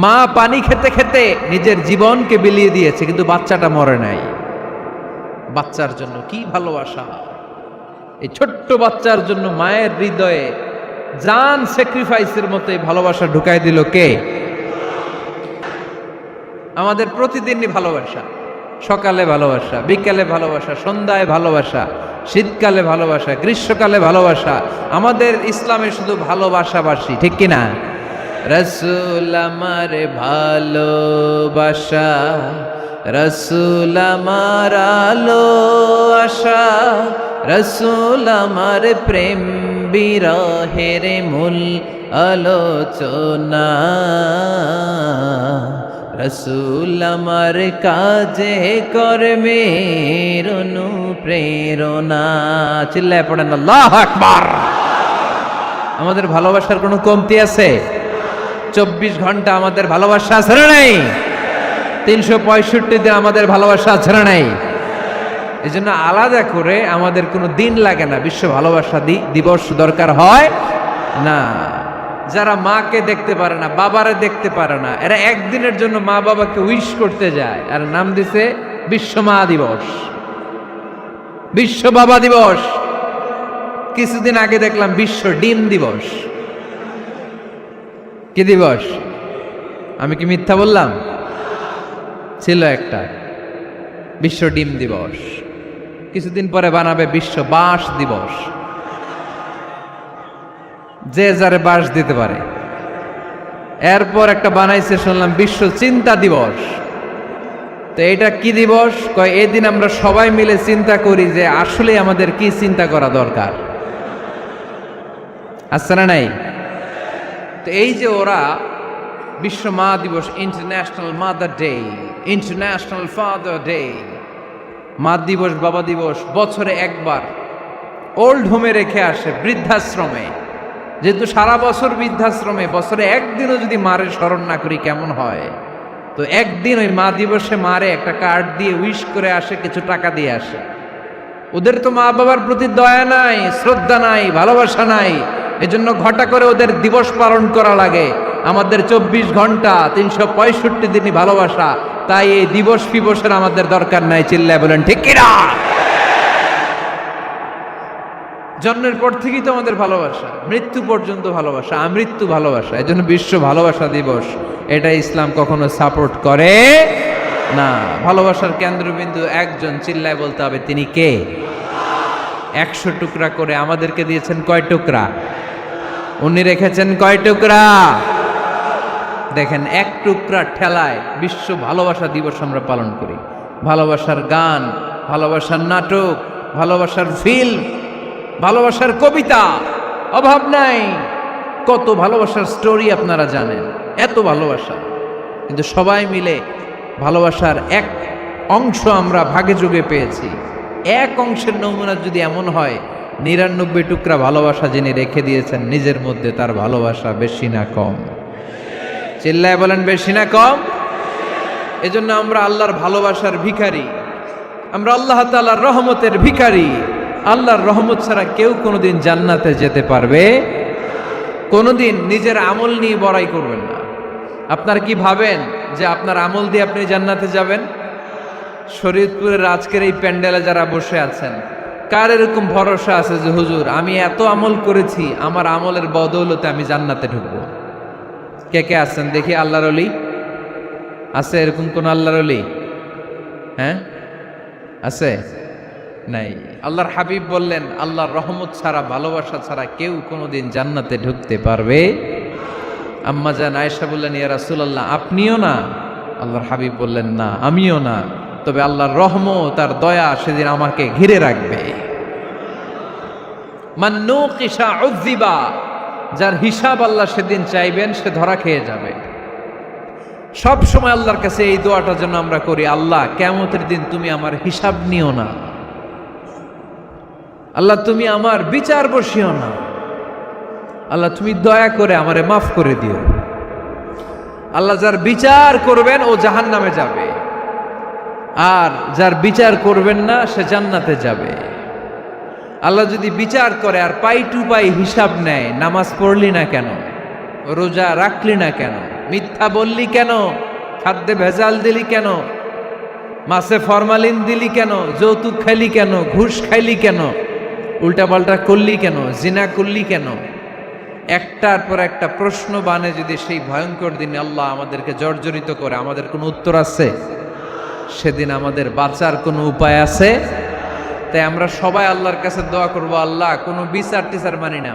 মা পানি খেতে খেতে নিজের জীবনকে বিলিয়ে দিয়েছে, কিন্তু বাচ্চাটা মরে নাই। বাচ্চার জন্য কি ভালোবাসা! এই ছোট্ট বাচ্চার জন্য মায়ের হৃদয়ে জান স্যাক্রিফাইসের মতো এই ভালোবাসা ঢুকাই দিল কে? আমাদের প্রতিদিনই ভালোবাসা, সকালে ভালোবাসা, বিকালে ভালোবাসা, সন্ধ্যায় ভালোবাসা, শীতকালে ভালোবাসা, গ্রীষ্মকালে ভালোবাসা। আমাদের ইসলামে শুধু ভালোবাসাবাসি, ঠিক কিনা? রাসূল আমার ভালোবাসা, রাসূল আমার আলো আশা, রাসূল আমার প্রেম বিরহের মূল আলোচনা, রাসূল আমার কাজে কর্মের অনুপ্রেরণা। চিল্লায় পড়েন আল্লাহু আকবার। আমাদের ভালোবাসার কোনো কমতি আছে? 24 ঘন্টা আমাদের ভালোবাসা আছে না নাই? 365 দিন আমাদের ভালোবাসা আছে না নাই? এই জন্য আলাদা করে আমাদের কোনো দিন লাগে না, বিশ্ব ভালোবাসা দিবস দরকার হয় না। যারা মাকে দেখতে পারে না, বাবারে দেখতে পারে না, এরা একদিনের জন্য মা বাবাকে উইশ করতে যায়, আর নাম দিছে বিশ্ব মা দিবস, বিশ্ব বাবা দিবস। কিছুদিন আগে দেখলাম বিশ্ব ডিম দিবস। কি দিবস? আমি কি মিথ্যা বললাম? ছিল একটা বিশ্ব ডিম দিবস। কিছুদিন পরে বানাবে বিশ্ব বাঁশ দিবস, যে যারে বাঁশ দিতে পারে। এরপর একটা বানাইছে শুনলাম বিশ্ব চিন্তা দিবস। তো এটা কি দিবস? কয় এদিন আমরা সবাই মিলে চিন্তা করি যে আসলে আমাদের কি চিন্তা করা দরকার, আছে না নাই? তো এই যে ওরা বিশ্ব মা দিবস, international mother day, international father day, মা দিবস, বাবা দিবস, বছরে একবার ওল্ড হোমে রেখে আসে, বৃদ্ধাশ্রমে। যেহেতু সারা বছর বৃদ্ধাশ্রমে, বছরে একদিনও যদি মারে স্মরণ না করি কেমন হয়? তো একদিন ওই মা দিবসে মারে একটা কার্ড দিয়ে উইশ করে আসে, কিছু টাকা দিয়ে আসে। ওদের তো মা বাবার প্রতি দয়া নাই, শ্রদ্ধা নাই, ভালোবাসা নাই, এজন্য ঘটা করে ওদের দিবস পালন করা লাগে। আমাদের 24 ঘন্টা 365 দিনই ভালোবাসা, তাই এই দিবস ফিবসের আমাদের দরকার নাই। চিল্লায় বলেন ঠিক কিনা? জন্মের পর থেকেই তো আমাদের ভালোবাসা, মৃত্যু পর্যন্ত ভালোবাসা, আমৃত্যু ভালোবাসা। এই জন্য বিশ্ব ভালোবাসা দিবস, এটা ইসলাম কখনো সাপোর্ট করে না। ভালোবাসার কেন্দ্রবিন্দু একজন, চিল্লায় বলতে হবে তিনি কে? 100 টুকরা করে আমাদেরকে দিয়েছেন কয় টুকরা? উনি রেখেছেন কয় টুকরা? দেখেন, এক টুকরা ঠেলায় বিশ্ব ভালোবাসা দিবস আমরা পালন করি। ভালোবাসার গান, ভালোবাসার নাটক, ভালোবাসার ফিল্ম, ভালোবাসার কবিতা, অভাব নাই। কত ভালোবাসার স্টোরি আপনারা জানেন, এত ভালোবাসা। কিন্তু সবাই মিলে ভালোবাসার এক অংশ আমরা ভাগে যোগে পেয়েছি। এক অংশের নমুনা যদি এমন হয়, 99 টুকরা ভালোবাসা যিনি রেখে দিয়েছেন নিজের মধ্যে, তার ভালোবাসা বেশি না কম? চিল্লায় বলেন বেশি না কম? এজন্য আমরা আল্লাহর ভালোবাসার ভিখারি, আমরা আল্লাহ তাআলার রহমতের ভিখারি। আল্লাহর রহমত ছাড়া কেউ কোনোদিন জান্নাতে যেতে পারবে? কোনোদিন নিজের আমল নিয়ে বড়াই করবেন না। আপনার কি ভাবেন যে আপনার আমল দিয়ে আপনি জান্নাতে যাবেন? শরীয়তপুরের আজকের এই প্যান্ডেলে যারা বসে আছেন, কার এরকম ভরসা আছে যে হুজুর আমি এত আমল করেছি, আমার আমলের বদৌলতে আমি জান্নাতে ঢুকবো? কে কে আছেন দেখি? আল্লাহর ওলি আছে? এরকম কোন আল্লাহর ওলি? হ্যাঁ আছে? নাই। আল্লাহর হাবিব বললেন, আল্লাহর রহমত ছাড়া, ভালোবাসা ছাড়া কেউ কোনোদিন জান্নাতে ঢুকতে পারবে? আম্মা জান আয়েশা বললেন, ইয়া রাসূলুল্লাহ আপনিও না? আল্লাহর হাবিব বললেন, না আমিও না, তবে আল্লাহর রহমত আর দয়া সেদিন আমাকে ঘিরে রাখবে। মান নুকিশা উযিবা, যার হিসাব আল্লাহ সেদিন চাইবেন সে ধরা খেয়ে যাবে। সব সময় আল্লাহর কাছে এই দোয়াটার জন্য আমরা করি, আল্লাহ কিয়ামতের দিন তুমি আমার হিসাব নিও না, আল্লাহ তুমি আমার বিচার বসিও না, আল্লাহ তুমি দয়া করে আমারে মাফ করে দিও। আল্লাহ যার বিচার করবেন ও জাহান্নামে যাবে, আর যার বিচার করবেন না সে জান্নাতে যাবে। আল্লাহ যদি বিচার করে আর পাই টু পাই হিসাব নেয়, নামাজ পড়লি না কেন, রোজা রাখলি না কেন, মিথ্যা বললি কেন, খাদ্যে ভেজাল দিলি কেন, মাছে ফরমালিন দিলি কেন, যৌতুক খাইলি কেন, ঘুষ খাইলি কেন, উল্টাপাল্টা করলি কেন, জিনা করলি কেন, একটার পর একটা প্রশ্ন বানে যদি সেই ভয়ঙ্কর দিনে আল্লাহ আমাদেরকে জর্জরিত করে, আমাদের কোনো উত্তর আছে? সেদিন আমাদের বাঁচার কোনো উপায় আছে? তাই আমরা সবাই আল্লাহর কাছে দোয়া করব, আল্লাহ কোনো বিচার টিচার মানি না,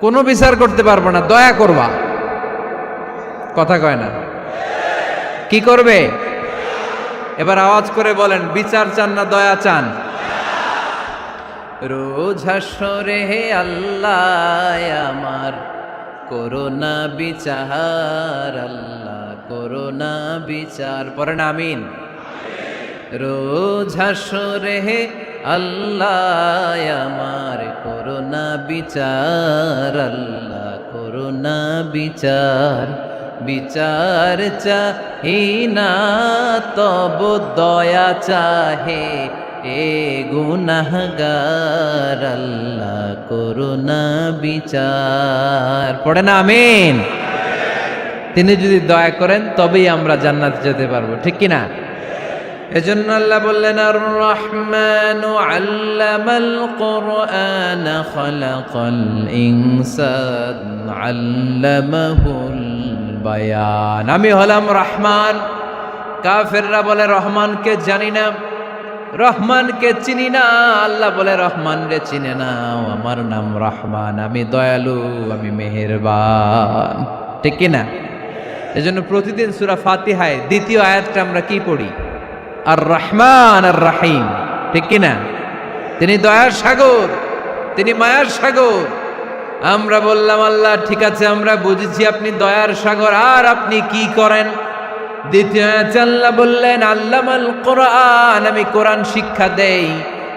কোনো বিচার করতে পারবো না, দয়া করবা। কথা কয় না? কি করবে? এবার আওয়াজ করে বলেন, বিচার চান না দয়া চান? রোজ হাসরে হে আল্লাহ আমার করোনা বিচার, আল্লাহ করোনা বিচার, পড়েন আমিন। রোজ হাসরে হে আল্লাহ আমার করোনা বিচার, আল্লাহ করোনা বিচার, বিচার চাহি না তব দয়া চাহে এ গুনাহগার, আল্লাহ করুণা বিচার, পড়ে না আমিন। তিনি যদি দয়া করেন তবেই আমরা জান্নাতে যেতে পারবো, ঠিক কি না? এজন্য আল্লাহ বললেন, আর রহমানু আল্লামাল কুরআন খালাকাল ইনসান আল্লামাহুল বায়ান। আমি হলাম রহমান। কাফেররা বলে রহমানকে জানি না, রহমানকে চিনি না। আল্লাহ বলে রহমান রে চিনে নাও, আমার নাম রহমান, আমি দয়ালু, আমি মেহেরবান, ঠিক কি না? এজন্য প্রতিদিন সূরা ফাতিহায় দ্বিতীয় আয়াতটা আমরা কি পড়ি? আর রহমান আর রাহিম, ঠিক কি না? তিনি দয়ার সাগর, তিনি মায়ার সাগর। আমরা বললাম, আল্লাহ ঠিক আছে, আমরা বুঝেছি আপনি দয়ার সাগর, আর আপনি কি করেন? দ্বিতীয় আয়াতে আল্লাহ বললেন, আল্লামাল কোরআন, আমি কোরআন শিক্ষা দেই।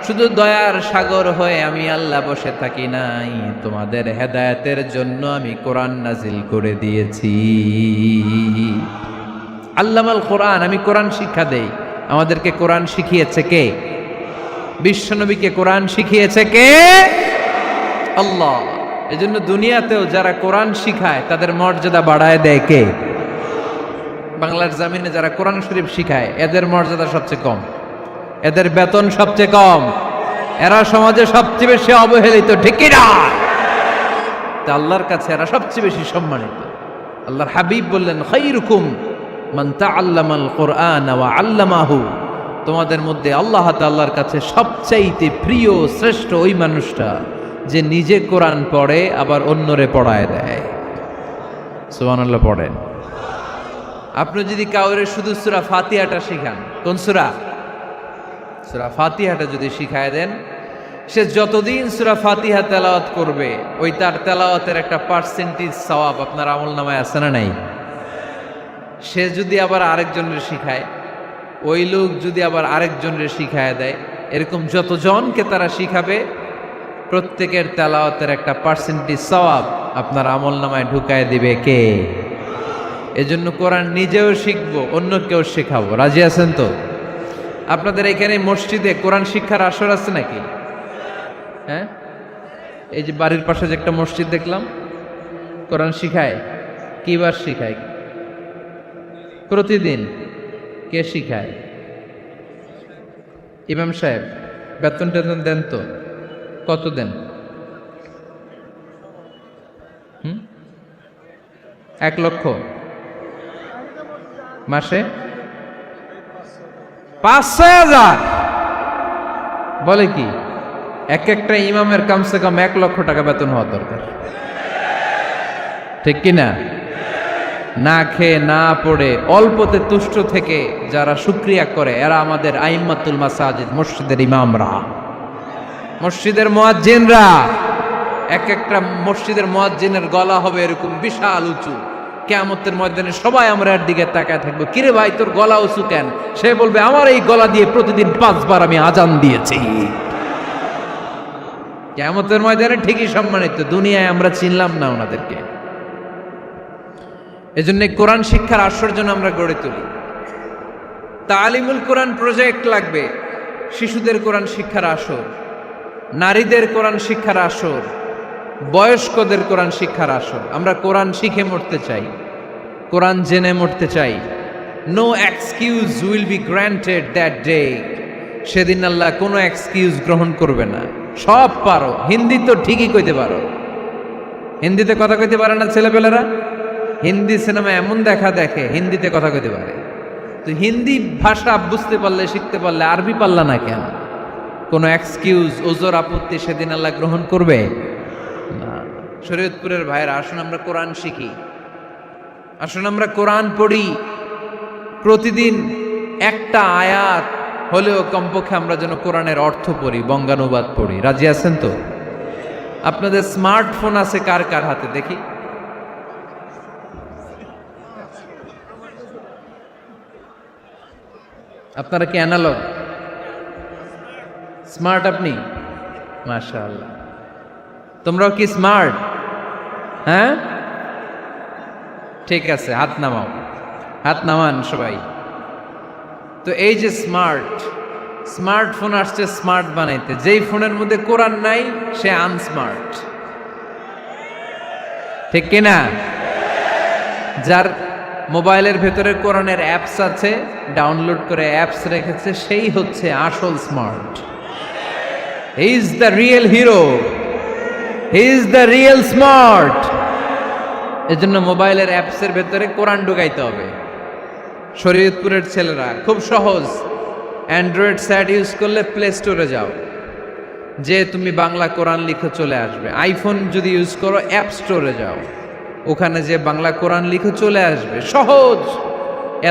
শুধু দয়ার সাগর হয়ে আমি আল্লাহ বসে থাকি নাই, তোমাদের হেদায়েতের জন্য আমি কোরআন নাজিল করে দিয়েছি। আল্লামাল কোরআন, আমি কোরআন শিক্ষা দেই। আমাদেরকে কোরআন শিখিয়েছে কে? বিশ্বনবীকে কোরআন শিখিয়েছে কে? আল্লাহ। এজন্য দুনিয়াতেও যারা কোরআন শিখায় তাদের মর্যাদা বাড়ায় দেয় কে? বাংলার জমিনে যারা কোরআন শরীফ শিখায় এদের মর্যাদা সবচেয়ে কম, এদের বেতন সবচেয়ে কম, এরা সমাজে সবচেয়ে বেশি অবহেলিত, ঠিক কি না? তা আল্লাহর কাছে এরা সবচেয়ে বেশি সম্মানিত। আল্লাহর হাবিব বললেন, খায়রুকুম মান তাআল্লামাল কুরআন ওয়া আল্লামাহু, তোমাদের মধ্যে আল্লাহ তাআলার কাছে সবচাইতে প্রিয় শ্রেষ্ঠ ওই মানুষটা যে নিজে কোরআন পড়ে আবার অন্যরে পড়ায় দেয়। সুবহানাল্লাহ পড়েন। আপনি যদি কাউরে শুধু সূরা ফাতিহাটা শিখান, কোন সূরা? সূরা ফাতিহাটা যদি শিখায় দেন, সে যতদিন সূরা ফাতিহা তেলাওয়াত করবে ওই তার তেলাওয়াতের একটা পার্সেন্টেজ সওয়াব আপনার আমলনামায় আছে না নাই? সে যদি আবার আরেকজনের শিখায়, ওই লোক যদি আবার আরেকজনের শিখায় দেয়, এরকম যতজনকে তারা শিখাবে প্রত্যেকের তেলাওয়াতের একটা পার্সেন্টেজ সওয়াব আপনার আমলনামায় ঢুকায় দিবে কে? এজন্য কোরআন নিজেও শিখবো, অন্যকেও শেখাবো। রাজি আছেন তো? আপনাদের এখানে মসজিদে কোরআন শিক্ষার আসর আছে নাকি? হ্যাঁ, এই যে বাড়ির পাশে যে একটা মসজিদ দেখলাম, কোরআন শিখায়। কিবার শিখায়? প্রতিদিন। কে শিখায়? ইমাম সাহেব। বেতন টেতন দেন তো? কত দেন? 1 লক্ষ মাসে? 5-6 হাজার? বলে কি? এক একটা ইমামের কমসে কম 1 লক্ষ টাকা বেতন হওয়া দরকার, ঠিক কিনা? না খেয়ে না পড়ে অল্পতে তুষ্ট থেকে যারা শুকরিয়া করে এরা আমাদের আইম্মাতুল মাসাজিদ, মসজিদের ইমামরা, মসজিদের মুয়াজ্জিনরা। এক একটা মসজিদের মুয়াজ্জিনের গলা হবে এরকম বিশাল উঁচু। কিয়ামতের ময়দানে সবাই আমরা এর দিকে তাকায় থাকবো, কিরে ভাই তোর গলা উঁচু কেন? সে বলবে, আমার এই গলা দিয়ে প্রতিদিন 5 বার আমি আজান দিয়েছি। কিয়ামতের ময়দানে ঠিকই সম্মানিত, দুনিয়ায় আমরা চিনলাম না ওনাদেরকে। এজন্য কোরআন শিক্ষার আসর জন্য আমরা গড়ে তুলি। তালিমুল কোরআন প্রজেক্ট লাগবে, শিশুদের কোরআন শিক্ষার আসর, নারীদের কোরআন শিক্ষার আসর, বয়স্কদের কোরআন শিক্ষার আসর। আমরা কোরআন শিখে মরতে চাই, কোরআন জেনে মরতে চাই, no excuse will be granted that day. সেদিন আল্লাহ কোনো এক্সকিউজ গ্রহণ করবে না। সব পারো, হিন্দি তো ঠিকই কইতে পারো। হিন্দিতে কথা কইতে পারে না ছেলেপেলেরা? হিন্দি সিনেমা এমন দেখা দেখে হিন্দিতে কথা কইতে পারে। তো হিন্দি ভাষা বুঝতে পারলে, শিখতে পারলে আরবি পারলা না কেন? কোনো এক্সকিউজ, ওজর, আপত্তি সেদিন আল্লাহ গ্রহণ করবে না। শরীয়তপুরের ভাইয়েরা, আসুন আমরা কোরআন শিখি, আসুন আমরা কোরআন পড়ি। প্রতিদিন একটা আয়াত হলেও কমপক্ষে আমরা যেন কোরআনের অর্থ পড়ি, বঙ্গানুবাদ পড়ি। রাজি আছেন তো? আপনাদের স্মার্টফোন আছে কার কার হাতে দেখি? আপনারা কি অ্যানালগ? স্মার্ট আপনি? মাশাআল্লাহ। তোমরাও কি স্মার্ট? হ্যাঁ, ঠিক আছে, হাত নামাও, হাত নামান সবাই। তো এই যে স্মার্টফোন আসছে স্মার্ট বানাইতে। যেই ফোনের মধ্যে কোরআন নাই সে আনস্মার্ট, ঠিক কিনা? যার মোবাইলের ভেতরে কোরআনের অ্যাপস আছে, ডাউনলোড করে অ্যাপস রেখেছে, সেই হচ্ছে আসল smart. He is the real hero, he is the real smart. এজন্য মোবাইলের অ্যাপসের ভেতরে কোরআন ঢুকাইতে হবে। শরীয়তপুরের ছেলেরা খুব সহজ, অ্যান্ড্রয়েড স্যাট ইউজ করলে প্লে স্টোরে যাও, যে তুমি বাংলা কোরআন লিখে চলে আসবে। আইফোন যদি ইউজ করো অ্যাপ স্টোরে যাও, ওখানে যে বাংলা কোরআন লিখে চলে আসবে। সহজ।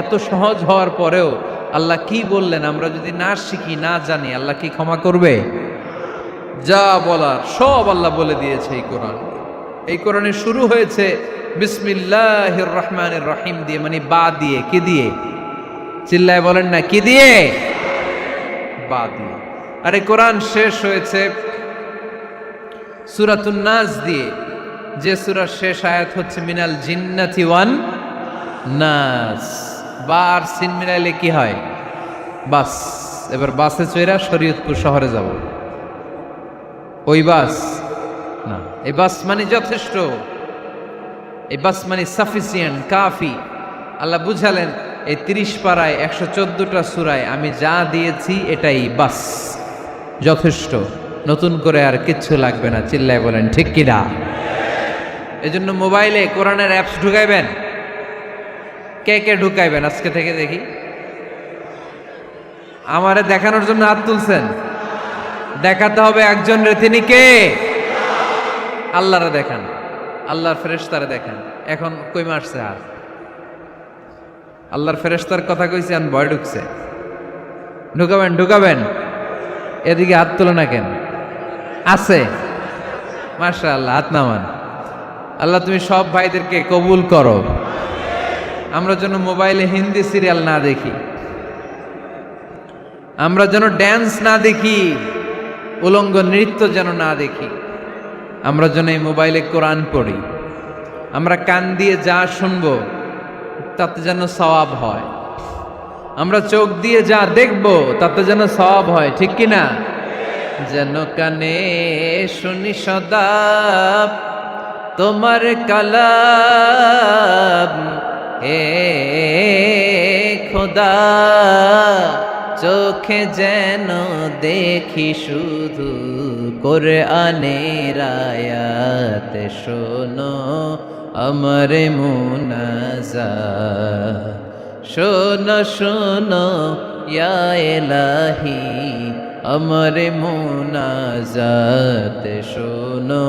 এত সহজ হওয়ার পরেও আল্লাহ কি বললেন আমরা যদি না শিখি, না জানি, আল্লাহ কি ক্ষমা করবে? যা বলার সব আল্লাহ বলে দিয়েছে এই কোরআন। এই কোরআনে শুরু হয়েছে বিসমিল্লাহির রহমানির রহিম দিয়ে, মানে বা দিয়ে। কি দিয়ে? চিল্লায় বলেন না, কি দিয়ে? বা দিয়ে। আর এই কোরআন শেষ হয়েছে সূরাতুন নাস দিয়ে, যে সূরার শেষ আয়াত হচ্ছে মিনাল জিন্নাতি ওয়ান নাস। বা আর সিন মিলাইলে কি হয়? বাস। এবার বাসে চড়া শরীয়তপুর শহরে যাব। ওই বাস না, এই বাস মানে যথেষ্ট, এই বাস মানে সাফিসিয়েন্ট, কাফি। আল্লাহ বুঝালেন এই 30 পারায় 114টা সূরায় আমি যা দিয়েছি এটাই বাস, যথেষ্ট। নতুন করে আর কিচ্ছু লাগবে না। চিল্লায় বলেন ঠিক কিনা? এজন্য মোবাইলে কোরআনের অ্যাপস ঢুকাইবেন। কে কে ঢুকাইবেন আজকে থেকে দেখি? আমারে দেখানোর জন্য হাত তুলছেন? দেখাতে হবে একজন রে, তিনি কে? আল্লাহরে দেখান, আল্লাহর ফেরেশতারে দেখান। এখন কই মারছে হাত? আল্লাহর ফেরেশতার কথা কইছি, আর ভয় ঢুকছে। ঢুকাবেন, ঢুকাবেন। এদিকে হাত তুলে না কেন? আছে? মাশাআল্লাহ, হাত নামান। আল্লাহ তুমি সব ভাইদেরকে কবুল করো। আমরা যেন মোবাইলে হিন্দি সিরিয়াল না দেখি, আমরা যেন ড্যান্স না দেখি, উলঙ্গ নৃত্য যেন না দেখি। আমরা যেন এই মোবাইলে কোরআন পড়ি। আমরা কান দিয়ে যা শুনবো তাতে যেন সওয়াব হয়। আমরা চোখ দিয়ে যা দেখবো তাতে যেন সওয়াব হয়, ঠিক কিনা? যেন কানে শুনি সদা তোমার কালাম, হে খোদা চোখে যেন দেখি শুধু কোরআনের আয়াত। শোনো আমার মুনাজাত, শোনো শোনো ইয়া ইলাহি আমার মুনাজাত, শোনো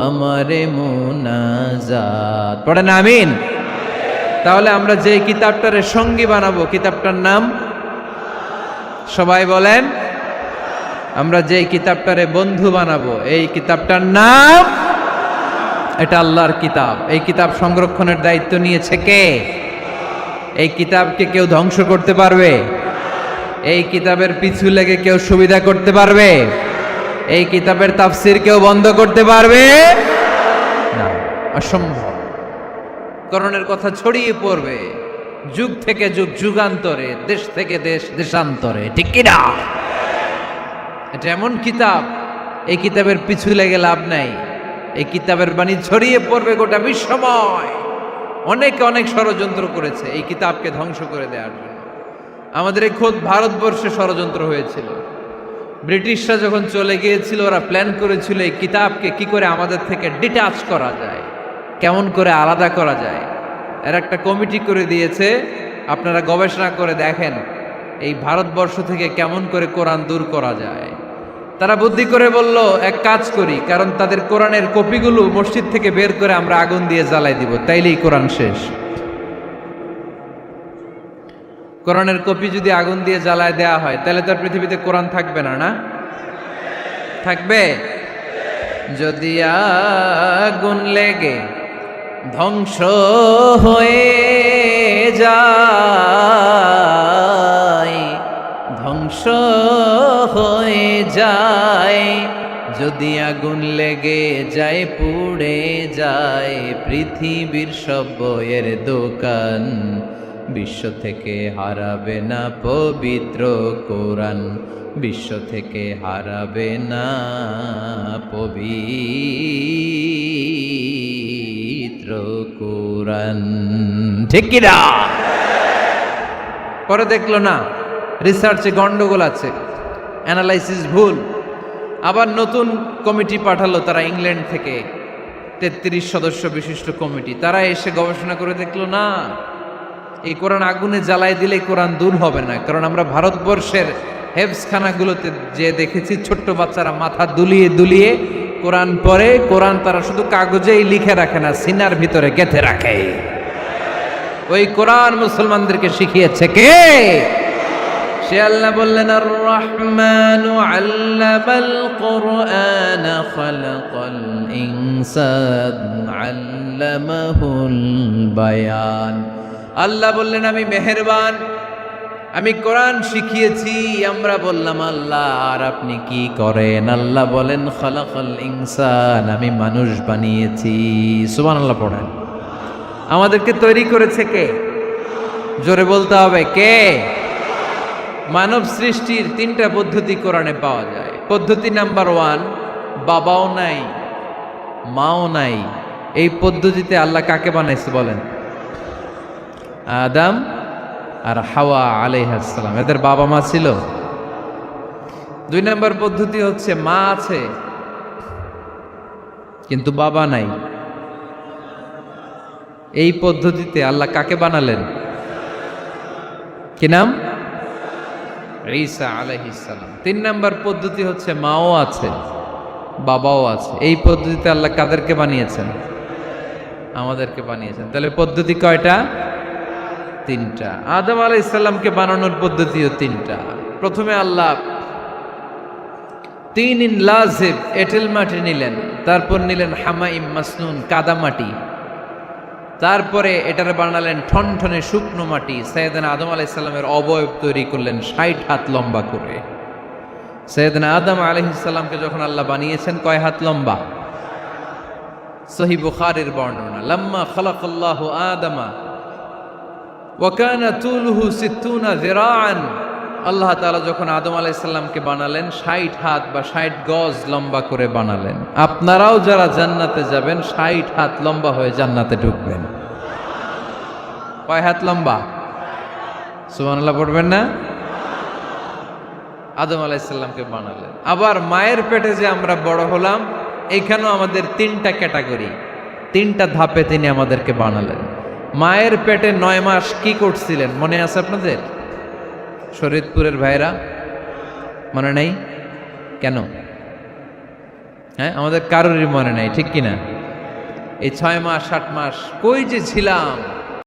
আমার মুনাজাত। পড়েন আমিন। তাহলে আমরা যে কিতাবটারে সঙ্গী বানাবো, কিতাবটার নাম সবাই বলেন। আমরা যে কিতাবটারে বন্ধু বানাবো, এই কিতাবটার নাম, এটা আল্লাহর কিতাব। এই কিতাব সংরক্ষণের দায়িত্ব নিয়েছে কে? এই কিতাবকে কেউ ধ্বংস করতে পারবে? এই কিতাবের পিছু লেগে কেউ সুবিধা করতে পারবে? এই কিতাবের তাফসির কেউ বন্ধ করতে পারবে না, অসম্ভব। কোরআনের কথা ছড়িয়ে পড়বে যুগ থেকে যুগ, যুগান্তরে, দেশ থেকে দেশ, দেশান্তরে, ঠিক কিনা? এটা এমন কিতাব, এই কিতাবের পিছু লেগে লাভ নাই। এই কিতাবের বাণী ছড়িয়ে পড়বে গোটা বিশ্বময়। অনেক অনেক ষড়যন্ত্র করেছে এই কিতাবকে ধ্বংস করে দেওয়ার জন্য। আমাদের এই খোদ ভারতবর্ষে ষড়যন্ত্র হয়েছিল। ব্রিটিশরা যখন চলে গিয়েছিল, ওরা প্ল্যান করেছিল এই কিতাবকে কি করে আমাদের থেকে ডিটাচ করা যায়, কেমন করে আলাদা করা যায়। এর একটা কমিটি করে দিয়েছে, আপনারা গবেষণা করে দেখেন এই ভারতবর্ষ থেকে কেমন করে কোরআন দূর করা যায়। তারা বুদ্ধি করে বলল, এক কাজ করি, কারণ তাদের কোরআনের কপিগুলো মসজিদ থেকে বের করে আমরা আগুন দিয়ে জ্বালাই দিব, তাইলেই কোরআন শেষ। কোরআনের কপি যদি আগুন দিয়ে জ্বালায় দেয়া হয়, তাহলে তো আর পৃথিবীতে কোরআন থাকবে না, না থাকবে? যদি আগুন লেগে ধ্বংস হয়ে যায়, ধ্বংস হয়ে যায়, যদি আগুন লেগে যায়, পুড়ে যায় পৃথিবীর সব বইয়ের দোকান, বিশ্ব থেকে হারাবে না পবিত্র কোরআন, বিশ্ব থেকে হারাবে না পবিত্র কোরআন। ঠিক কি না? পরে দেখলো না রিসার্চে গন্ডগোল আছে, অ্যানালাইসিস ভুল। আবার নতুন কমিটি পাঠালো তারা ইংল্যান্ড থেকে, 33 সদস্য বিশিষ্ট কমিটি। তারা এসে গবেষণা করে দেখলো না, এই কোরআন আগুনে জ্বালাই দিলে কোরআন দূর হবে না। কারণ আমরা ভারতবর্ষের হেফজখানাগুলোতে যে দেখেছি, ছোট্ট বাচ্চারা মাথা দুলিয়ে দুলিয়ে কোরআন পড়ে। কোরআন তারা শুধু কাগজেই লিখে রাখে না, সিনার ভিতরে গেঁথে রাখে। ওই কোরআন মুসলমানদেরকে শিখিয়েছে কে? সে আল্লাহ বললেন, আর রহমানু আল্লামাল কুরআন খালাকাল ইনসান আল্লামাহুল বায়ান। আল্লাহ বললেন, আমি মেহেরবান, আমি কোরআন শিখিয়েছি। আমরা বললাম, আল্লাহ আর আপনি কি করেন? আল্লাহ বলেন, খালাকাল ইনসান, আমি মানুষ বানিয়েছি। সুবহানাল্লাহ পড়েন। আমাদেরকে তৈরি করেছে কে? জোরে বলতে হবে, কে? মানব সৃষ্টির 3টা পদ্ধতি কোরআনে পাওয়া যায়। পদ্ধতি নাম্বার 1, বাবাও নাই মাও নাই। এই পদ্ধতিতে আল্লাহ কাকে বানাইছে বলেন? আদম আর হাওয়া আলাইহিস সালাম, এদের বাবা মা ছিল। 2 নম্বর পদ্ধতি হচ্ছে মা আছে কিন্তু বাবা নাই। এই পদ্ধতিতে আল্লাহ কাকে বানালেন? কি নাম? ঈসা আলাইহিস সালাম। 3 নম্বর পদ্ধতি হচ্ছে মাও আছে বাবাও আছে। এই পদ্ধতিতে আল্লাহ কাদেরকে বানিয়েছেন? আমাদেরকে বানিয়েছেন। তাহলে পদ্ধতি কয়টা? 3টা। আদম আলাইহিস সালামকে বানানোর পদ্ধতিও 3টা। প্রথমে আল্লাহ 3 লাজিব এঁটেল মাটি নিলেন, তারপর নিলেন হামাইম মাসনুন কাদা মাটি, তারপরে এটারে বানালেন ঠনঠনে শুকনো মাটি। সাইয়েদনা আদম আলাইহিস সালামের অবয়ব তৈরি করলেন 60 হাত লম্বা করে। সাইয়েদনা আদম আলাইহিস সালামকে যখন আল্লাহ বানিয়েছেন, কয় হাত লম্বা? সহিহ বুখারীর বর্ণনা, লাম্মা খালাকাল্লাহু আদামা ওয়া কানা তুলুহু 60 যিরাআন। আল্লাহ তাআলা যখন আদম আলাইহিস সালামকে বানালেন, 60 হাত বা 60 গজ লম্বা করে বানালেন। আপনারাও যারা জান্নাতে যাবেন, 60 হাত লম্বা হয়ে জান্নাতে ঢুকবেন। কয় হাত লম্বা? সুবহানাল্লাহ পড়বেন না? আদম আলাইহিস সালামকে বানালেন। আবার মায়ের পেটে যে আমরা বড় হলাম, এইখানেও আমাদের 3টা ক্যাটাগরি, 3টা ধাপে তিনি আমাদেরকে বানালেন। মায়ের পেটে 9 মাস কি করছিলেন মনে আছে আপনাদের? শরীয়তপুরের ভাইরা মনে নাই কেন? হ্যাঁ, আমাদের কারোরই মনে নাই, ঠিক কিনা? এই 6 মাস 8 মাস কই যে ছিলাম।